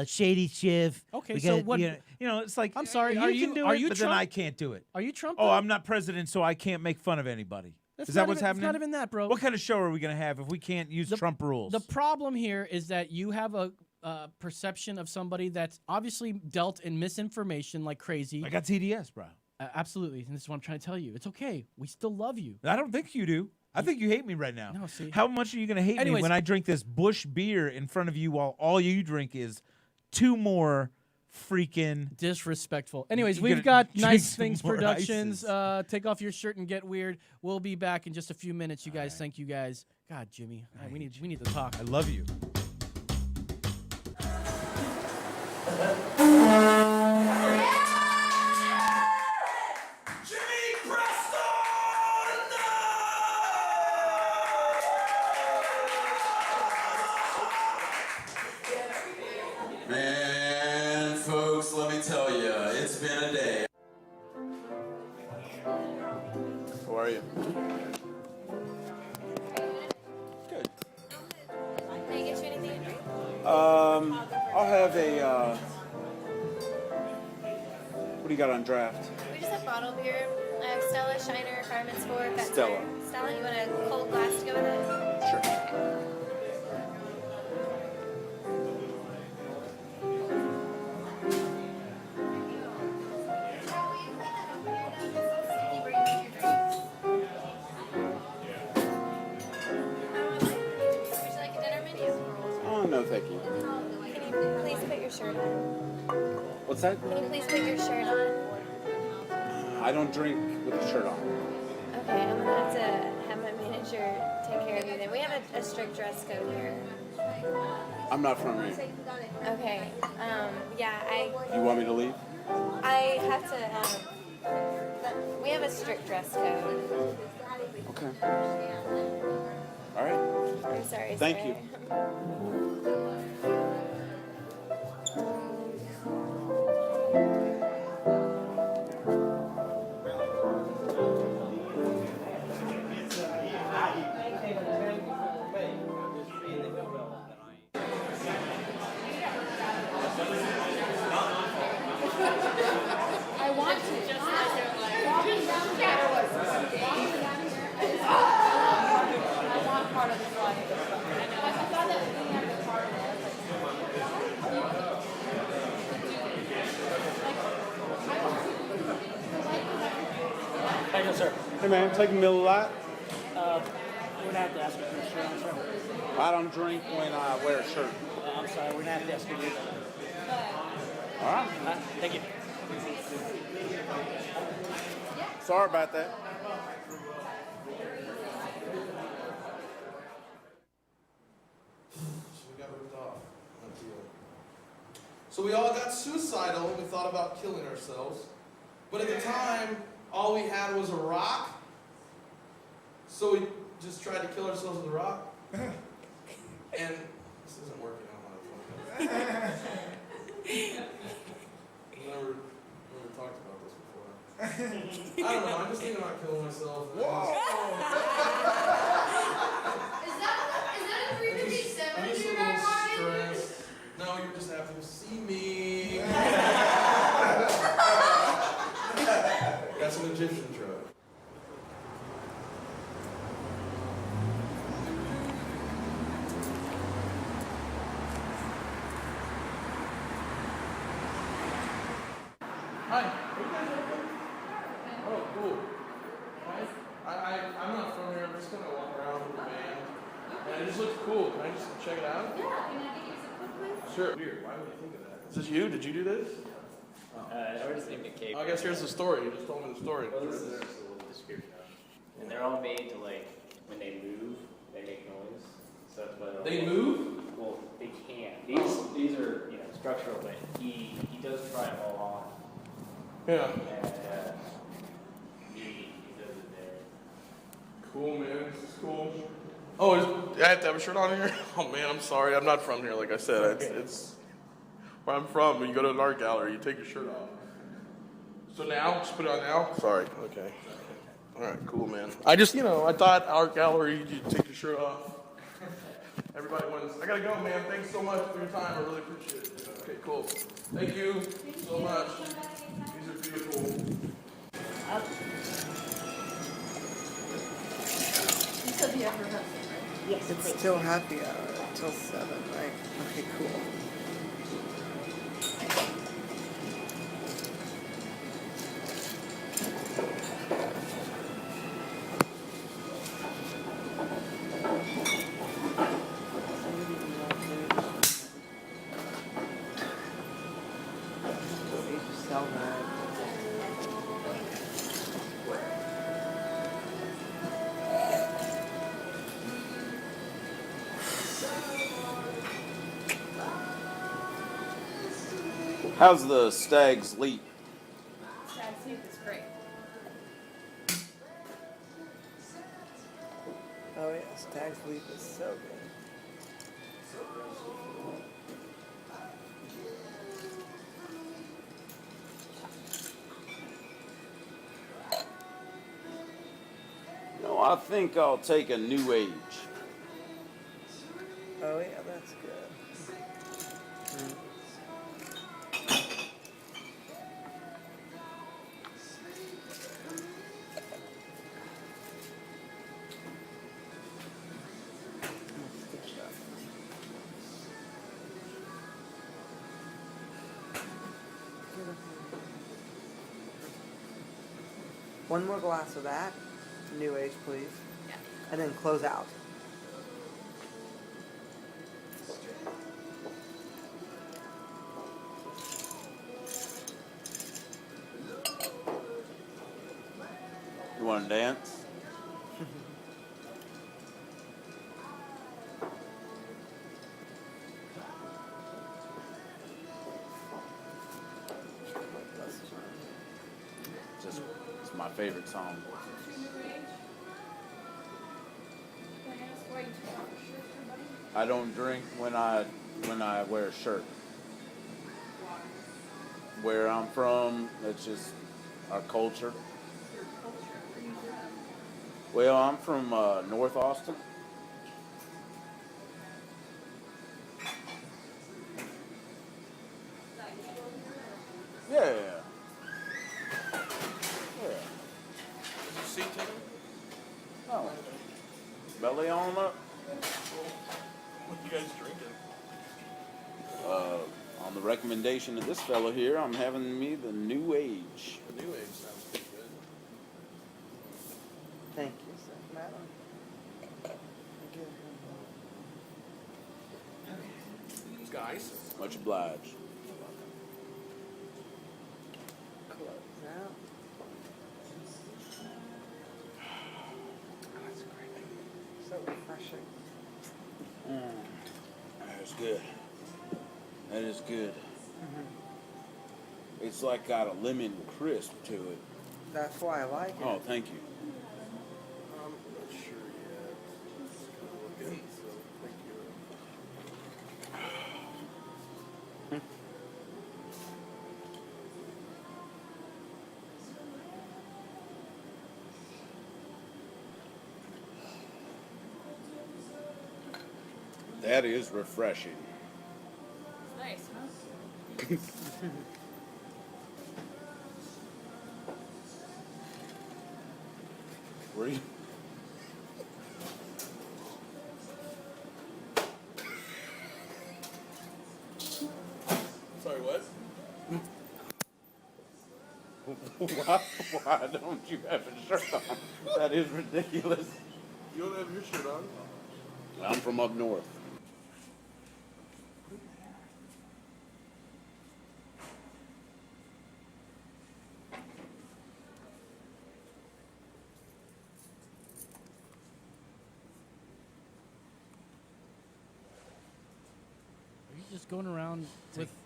Shady Schiff. Okay, We so got- what? You know, it's like I'm sorry. You Are can you do are it, you but Trump? then I can't do it. Are you Trump? Oh, though? I'm not president, so I can't make fun of anybody. That's Is that not what's even- happening? It's not even that, bro. What kind of show are we gonna have if we can't use Trump rules? The problem here is that you have a perception of somebody that's obviously dealt in misinformation like crazy. I got TDS, bro. Absolutely, and this is what I'm trying to tell you. It's okay. We still love you. I don't think you do. I think you hate me right now. No, see. How much are you gonna hate me Anyways. when I drink this Busch beer in front of you while all you drink is 2 more freaking Disrespectful. Anyways, You we've gotta got drink Nice some Things more Productions. ices. Take off your shirt and get weird. We'll be back in just a few minutes. You guys, thank you guys. God, Jimmy, we need to talk. I love you. Man, folks, let me tell you, it's been a day. How are you? Good. Can I get you anything to drink? I'll have a, what do you got on draft? We just have bottle beer. Stella, Shiner, Carmen's Fork. That's Stella. our- Stella, you want a cold glass to go with it? Sure. Would you like a dinner menu? Oh, no, thank you. Can you please put your shirt on? What's that? Can you please put your shirt on? I don't drink with a shirt on. Okay, I'm gonna have to have my manager take care of you then. We have a strict dress code here. I'm not from here. Okay, yeah, You want me to leave? I have to, we have a strict dress code. Okay. All right. I'm sorry, Thank sir. you. I want to. Just like How you doing, sir? Hey man, take a meal a lot. We're gonna have to ask you for a shirt on, sir. I don't drink when I wear a shirt. I'm sorry, we're gonna have to ask you to do that. All right. Thank you. Sorry about that. We got ripped off. So we all got suicidal and we thought about killing ourselves. But at the time, all we had was a rock. So we just tried to kill ourselves with a rock. And this isn't working out. Never talked about this before. I don't know, I'm just thinking about killing myself. Whoa! Is that a 357 in your back pocket? No, you're just happy to see me. That's an Egyptian drug. Hi. Are you guys okay? Oh, cool. I'm not from here. I'm just gonna walk around with the band. And it just looks cool. Can I just check it out? Yeah, can I get you some food, please? Sure. Weird. Why would you think of that? Is this you? Did you do this? I was thinking cake. I guess here's the story. You just told me the story. Well, this is just a little description of it. And they're all made to, like, when they move, they make noise. So that's why They move? Well, they can. These are, you know, structural, but he does try them all on. Yeah. And he does it there. Cool, man. This is cool. Oh, I have to have a shirt on here? Oh, man, I'm sorry. I'm not from here, like I said. It's where I'm from. When you go to an art gallery, you take your shirt off. So now? Just put it on now? Sorry. Okay. All right, cool, man. I just, I thought art gallery, you take your shirt off. Everybody wins. I gotta go, man. Thanks so much for your time. I really appreciate it. Okay, cool. Thank you so much. These are beautiful. You said the effervescent, right? Yes. It's still happy hour until 7, right? Okay, cool. Sell that. How's the Stag's Leap? Sad sleep is great. Oh yeah, Stag's Leap is so good. No, I think I'll take a New Age. Oh yeah, that's good. One more glass of that, New Age, please. Yeah. And then close out. You want to dance? It's my favorite song. Can I ask why you took off your shirt, everybody? I don't drink when I wear a shirt. Where I'm from, that's just our culture. Well, I'm from North Austin. Yeah. Yeah. Is your seat taken? Oh. Belly on up. What are you guys drinking? On the recommendation of this fellow here, I'm having me the New Age. The New Age sounds pretty good. that one. Guys. Much obliged. Close out. That's great. So refreshing. That's good. That is good. Mm-hmm. It's like got a lemon crisp to it. That's why I like it. Oh, thank you. I'm not sure yet. Just kind of looking, so thank you. That is refreshing. Nice, huh? Were you? Sorry, what? Why don't you have a shirt on? That is ridiculous. You don't have your shirt on? I'm from up north. Are you just going around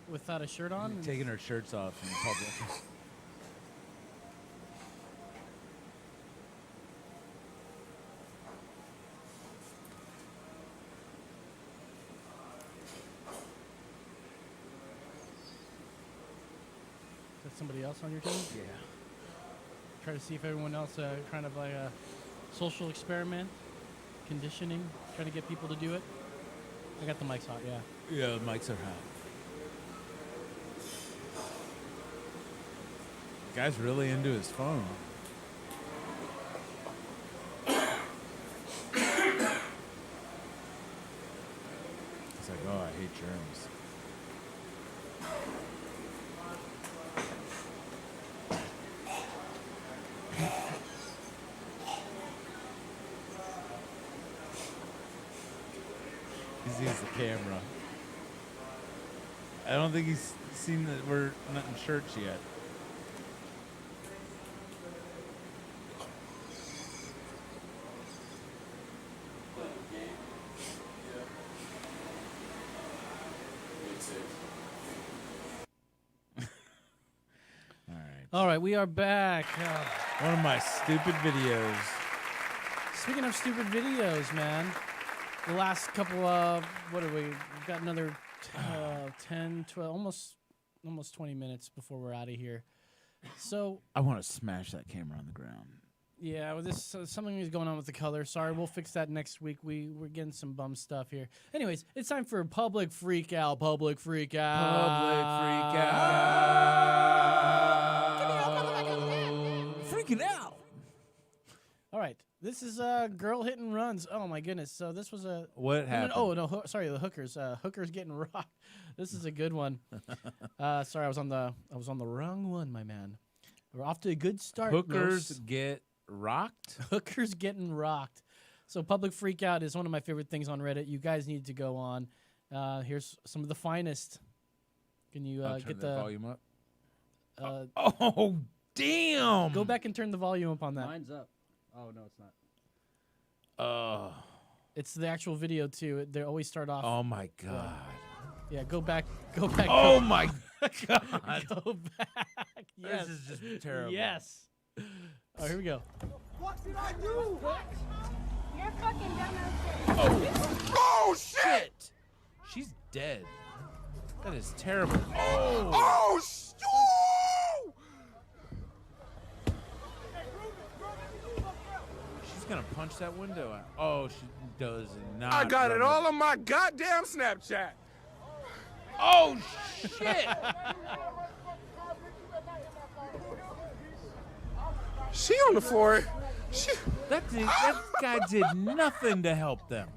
without a shirt on? Taking our shirts off in public. Is that somebody else on your team? Yeah. Try to see if everyone else kind of like a social experiment, conditioning, trying to get people to do it. I got the mics hot, yeah. Yeah, the mics are hot. Guy's really into his phone. He's like, oh, I hate germs. He sees the camera. I don't think he's seen that we're not in shirts yet. All right, we are back. One of my stupid videos. Speaking of stupid videos, man, the last couple of, what are we? We've got another 10, 12, almost 20 minutes before we're out of here. So I want to smash that camera on the ground. yeah, well, this something is going on with the color. Sorry, we'll fix that next week. We're getting some bum stuff here. Anyways, it's time for public freak out. Public freak out. Public freak out. Freaking out. All right, this is girl hit and runs. Oh my goodness! So this was a What happened? Oh no, sorry, the hookers. Hookers getting rocked. This is a good one. Sorry, I was on the wrong one, my man. We're off to a good start. Hookers Nos. get rocked. Hookers getting rocked. So public freak out is one of my favorite things on Reddit. You guys need to go on. Here's some of the finest. Can you I'll get turn the the volume up? Oh damn! Go back and turn the volume up on that. Mine's up. Oh, no, it's not. It's the actual video too. They always start off. Oh my god. Yeah, go back. Go back. Oh go, my god. Go back. Yes. This is just terrible. Yes. Oh, here we go. What did I do? You're fucking Oh shit! She's dead. That is terrible. Oh! She's gonna punch that window out. Oh, she does not. I got it run all on my goddamn Snapchat. Oh shit! She on the floor. That guy did nothing to help them.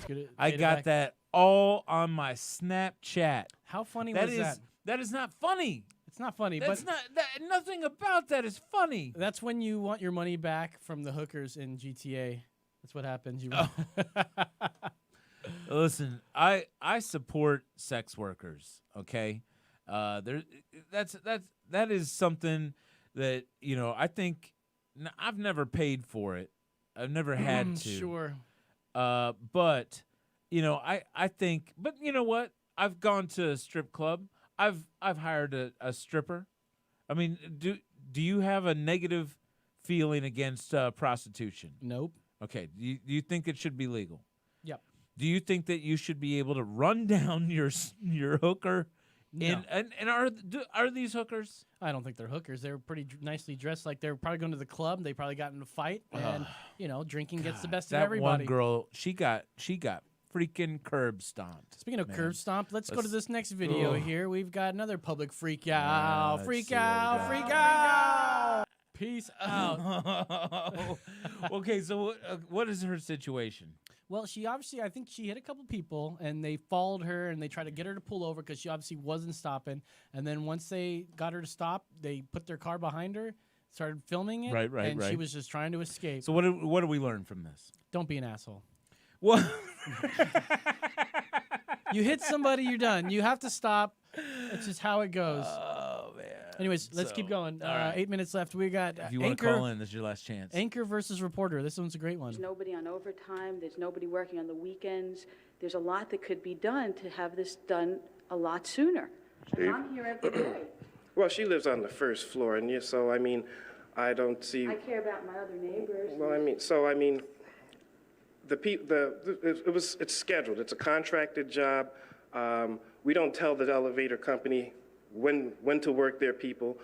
Good. I got that all on my Snapchat. How funny that was is, that? That is not funny. It's not funny, That's but nothing about that is funny. that's when you want your money back from the hookers in GTA. That's what happens. You Listen, I support sex workers. Okay, that is something that I think I've never paid for it. I've never had to. Sure. But I think. But you know what? I've gone to a strip club. I've hired a stripper. I mean, do you have a negative feeling against prostitution? Nope. Okay. Do you think it should be legal? Yep. Do you think that you should be able to run down your hooker? No. And are these hookers? I don't think they're hookers. They're pretty nicely dressed. Like they're probably going to the club. They probably got in a fight, and drinking gets the best of That everybody. one girl, she got freaking curb stomped. Speaking of man. curb stomp, let's go to this next video here. We've got another public freak out. let's Freak see what we out. got. Freak out. Peace out. Okay, so what is her situation? Well, she obviously, I think she hit a couple people, and they followed her, and they tried to get her to pull over because she obviously wasn't stopping. And then once they got her to stop, they put their car behind her, started filming it, Right, and she was just trying to escape. So what do we learn from this? Don't be an asshole. What? You hit somebody, you're done. You have to stop. It's just how it goes. Oh, man. Anyways, let's keep going. all right. 8 minutes left. We got If you want to Anchor. call in, this is your last chance. Anchor versus Reporter. This one's a great one. There's nobody on overtime. There's nobody working on the weekends. There's a lot that could be done to have this done a lot sooner. And I'm here every day. Well, she lives on the first floor, and so I mean, I don't see. I care about my other neighbors. Well, I mean, it's scheduled. It's a contracted job. We don't tell the elevator company when to work their people.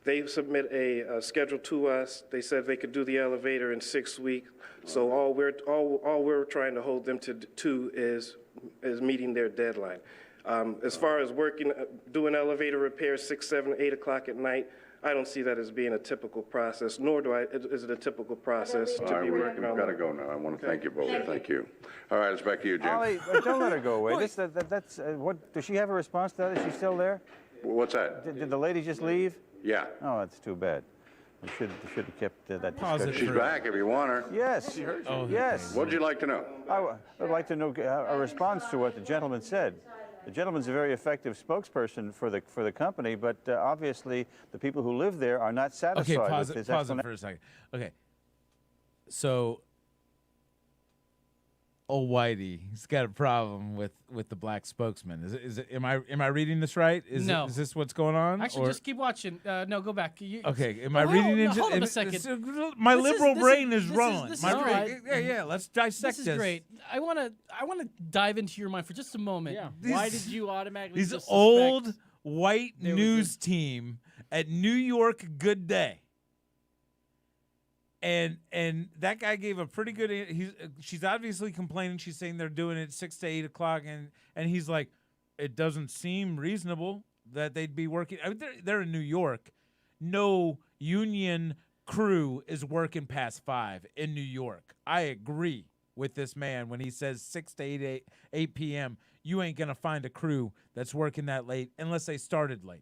They submit a schedule to us. They said they could do the elevator in 6 weeks. So all we're trying to hold them to is meeting their deadline. As far as doing elevator repairs 6, 7, 8 o'clock at night, I don't see that as being a typical process, nor is it a typical process to be working on. We've got to go now. I want to thank you both. Thank you. All right, it's back to you, Jim. Ollie, don't let her go away. What does she have a response to that? Is she still there? What's that? Did the lady just leave? Yeah. Oh, that's too bad. We should have kept that Pause discussion. She's back if you want her. Yes. She heard you. Oh, yes. What would you like to know? I would like to know a response to what the gentleman said. The gentleman's a very effective spokesperson for the company, but obviously the people who live there are not satisfied Okay, pause with his it for explanation. a second. Okay, so old Whitey, he's got a problem with the black spokesman. Is it? Am I reading this right? No. Is this what's going on? Actually, or- just keep watching. No, go back. Okay, am I reading into? Hold on a second. My This liberal brain is this rolling. This My is brain- great. yeah. Let's dissect This is great. I want to dive into your mind for just a moment. Yeah. Why did you automatically These just old suspect white there was news team at New York Good Day. And that guy gave a pretty good. She's obviously complaining. She's saying they're doing it 6 to 8 o'clock, and he's like, it doesn't seem reasonable that they'd be working. I mean, they're in New York. No union crew is working past 5 in New York. I agree with this man when he says 6 to 8 p.m. You ain't gonna find a crew that's working that late unless they started late.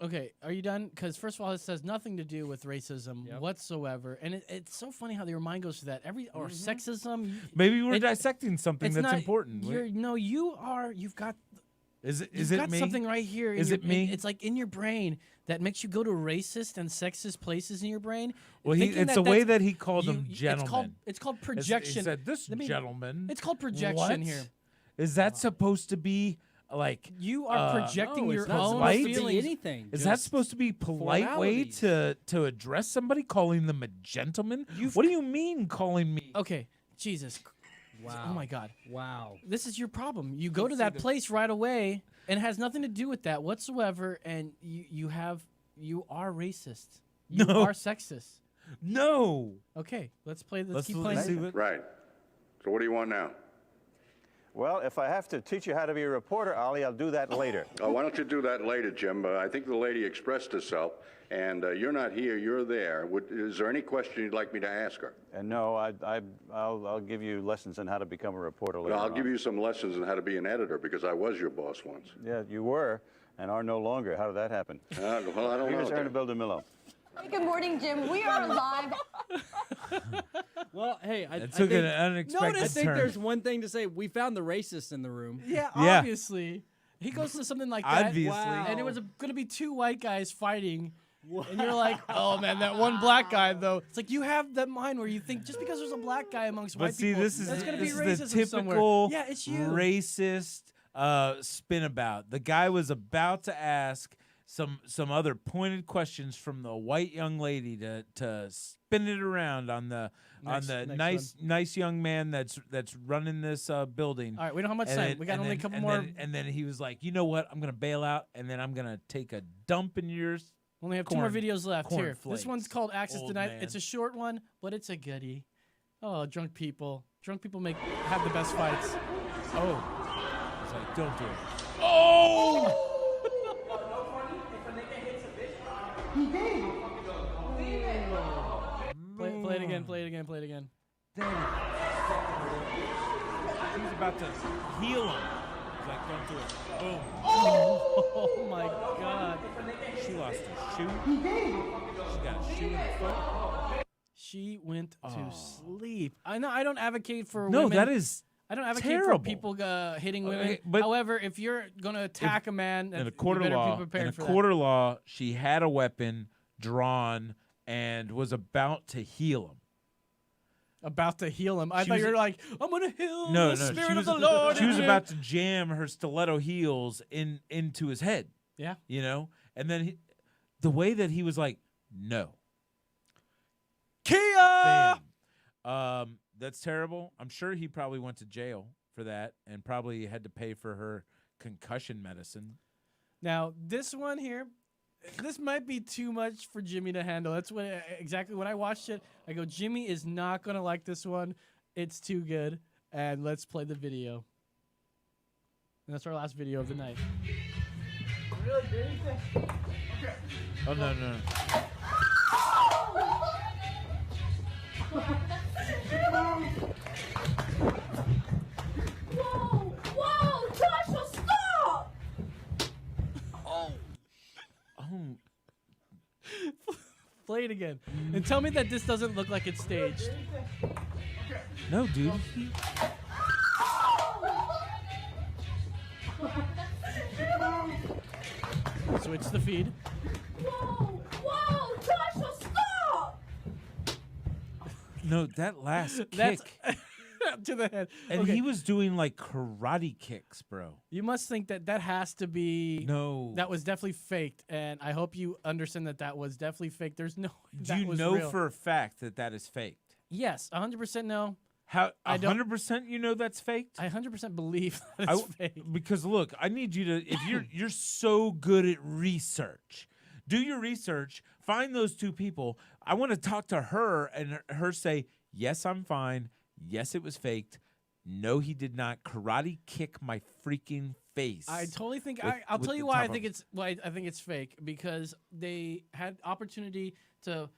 Okay, are you done? Because first of all, this has nothing to do with racism whatsoever, and it's so funny how your mind goes to that. Or sexism. Maybe we're dissecting something it's that's not- important. You've got. Is You've it got me? something right here. Is it me? It's like in your brain that makes you go to racist and sexist places in your brain. Well, thinking it's the way that's- that he called them gentlemen. It's called projection. He said, this gentleman. It's called projection What? here. Is that supposed to be like You are projecting your own polite? feelings. anything. Is that supposed to be a polite way to address somebody, calling them a gentleman? What do you mean calling me? Okay, Jesus. Wow. Oh my God. Wow. This is your problem. You go to that place right away, and it has nothing to do with that whatsoever. And you are racist. You No. are sexist. No. Okay, let's play. Let's keep playing. Right. So what do you want now? Well, if I have to teach you how to be a reporter, Ollie, I'll do that later. Why don't you do that later, Jim? I think the lady expressed herself, and you're not here, you're there. Is there any question you'd like me to ask her? No, I'll give you lessons on how to become a reporter later I'll on. give you some lessons on how to be an editor, because I was your boss once. Yeah, you were. and are no longer. How did that happen? Well, I don't Here's know. Ernesto DeMillo. Hey, good morning, Jim. We are live. Well, hey, I It took think, an unexpected I think turn. there's one thing to say. We found the racists in the room. Yeah, Yeah. obviously. He goes to something like that. Obviously. Wow. And it was going to be two white guys fighting. And you're like, oh, man, that one black guy, though. It's like you have that mind where you think just because there's a black guy amongst But white see, people, this is that's going to be this racism is the somewhere. typical Yeah, it's you. racist spin about. The guy was about to ask some other pointed questions from the white young lady to spin it around on the Next nice young man that's running this building. All right, we don't have much time. We got only a couple more. And then he was like, you know what? I'm gonna bail out, and then I'm gonna take a dump in yours. We only have two more corn- videos left. Here, this cornflakes, one's called Access old Denied. man. It's a short one, but it's a goodie. Oh, drunk people. Drunk people have the best fights. Oh, he's like, don't do it. Oh! Play it again, play it again, play it again. He's about to heal him. He's like, don't do it. Boom. Oh my God. She lost her shoe. She got a shoe in the foot. She went to sleep. I know I don't advocate for No, women. that is I don't advocate terrible. for people hitting women. Okay, but However, if you're going to attack a man, in a you court of better law, be prepared in a for court of law, she had a weapon drawn and was about to heal him. about to heal him. I She thought was- you were like, I'm going to heal No, the spirit she of was, the Lord. she in was him." about to jam her stiletto heels into his head. Yeah. You know? And then the way that he was like, no. Kia! Bam. That's terrible. I'm sure he probably went to jail for that and probably had to pay for her concussion medicine. Now, this one here, this might be too much for Jimmy to handle. That's what exactly when I watched it, I go, Jimmy is not going to like this one. It's too good. And let's play the video. And that's our last video of the night. Really, do anything? Okay. Oh, no. Whoa, Joshua, stop! Oh. Play it again. And tell me that this doesn't look like it's staged. No, dude. Switch the feed. Whoa, Joshua, stop! No, that last That's kick. to the head. And Okay. he was doing like karate kicks, bro. You must think that that has to be. No. That was definitely faked. And I hope you understand that that was definitely fake. There's no. Do that you was know real. for a fact that that is faked? Yes, 100% no. How I don't- 100% you know that's faked? I 100% believe that it's fake. Because look, I need you to if you're so good at research. Do your research, find those two people. I want to talk to her and her say, "Yes, I'm fine. Yes, it was faked. No, he did not karate kick my freaking face." I totally think with- I'll with tell you the why I top think of- it's I think it's fake because they had opportunity to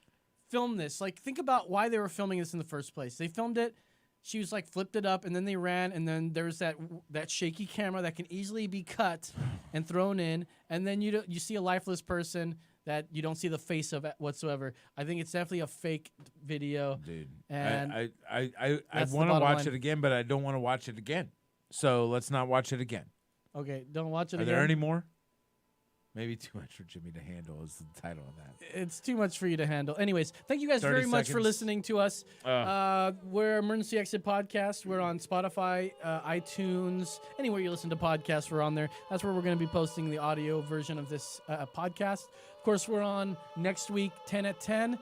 film this. Like think about why they were filming this in the first place. They filmed it. She was like flipped it up and then they ran and then there's that shaky camera that can easily be cut and thrown in and then you see a lifeless person that you don't see the face of whatsoever. I think it's definitely a fake video. Dude, And I that's the want to bottom watch line. it again, but I don't want to watch it again. So let's not watch it again. Okay, don't watch it Are again. there any more? Maybe too much for Jimmy to handle is the title of that. It's too much for you to handle. Anyways, thank you guys 30 very much for seconds. listening to us. We're Emergency Exit Podcast. We're on Spotify, iTunes, anywhere you listen to podcasts, we're on there. That's where we're going to be posting the audio version of this podcast. Of course, we're on next week, 10 at 10.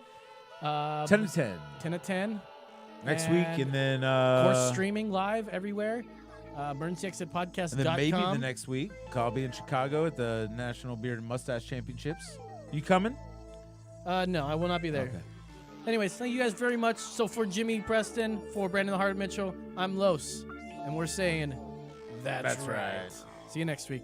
10 to 10. 10 at 10. Next week, and then of course, streaming live everywhere. EmergencyExitPodcast.com. and then maybe the next week, I'll be in Chicago at the National Beard and Mustache Championships. You coming? No, I will not be there. Okay. Anyways, thank you guys very much. So for Jimmy Preston, for Brandon the Heart Mitchell, I'm Los, and we're saying that's right. See you next week.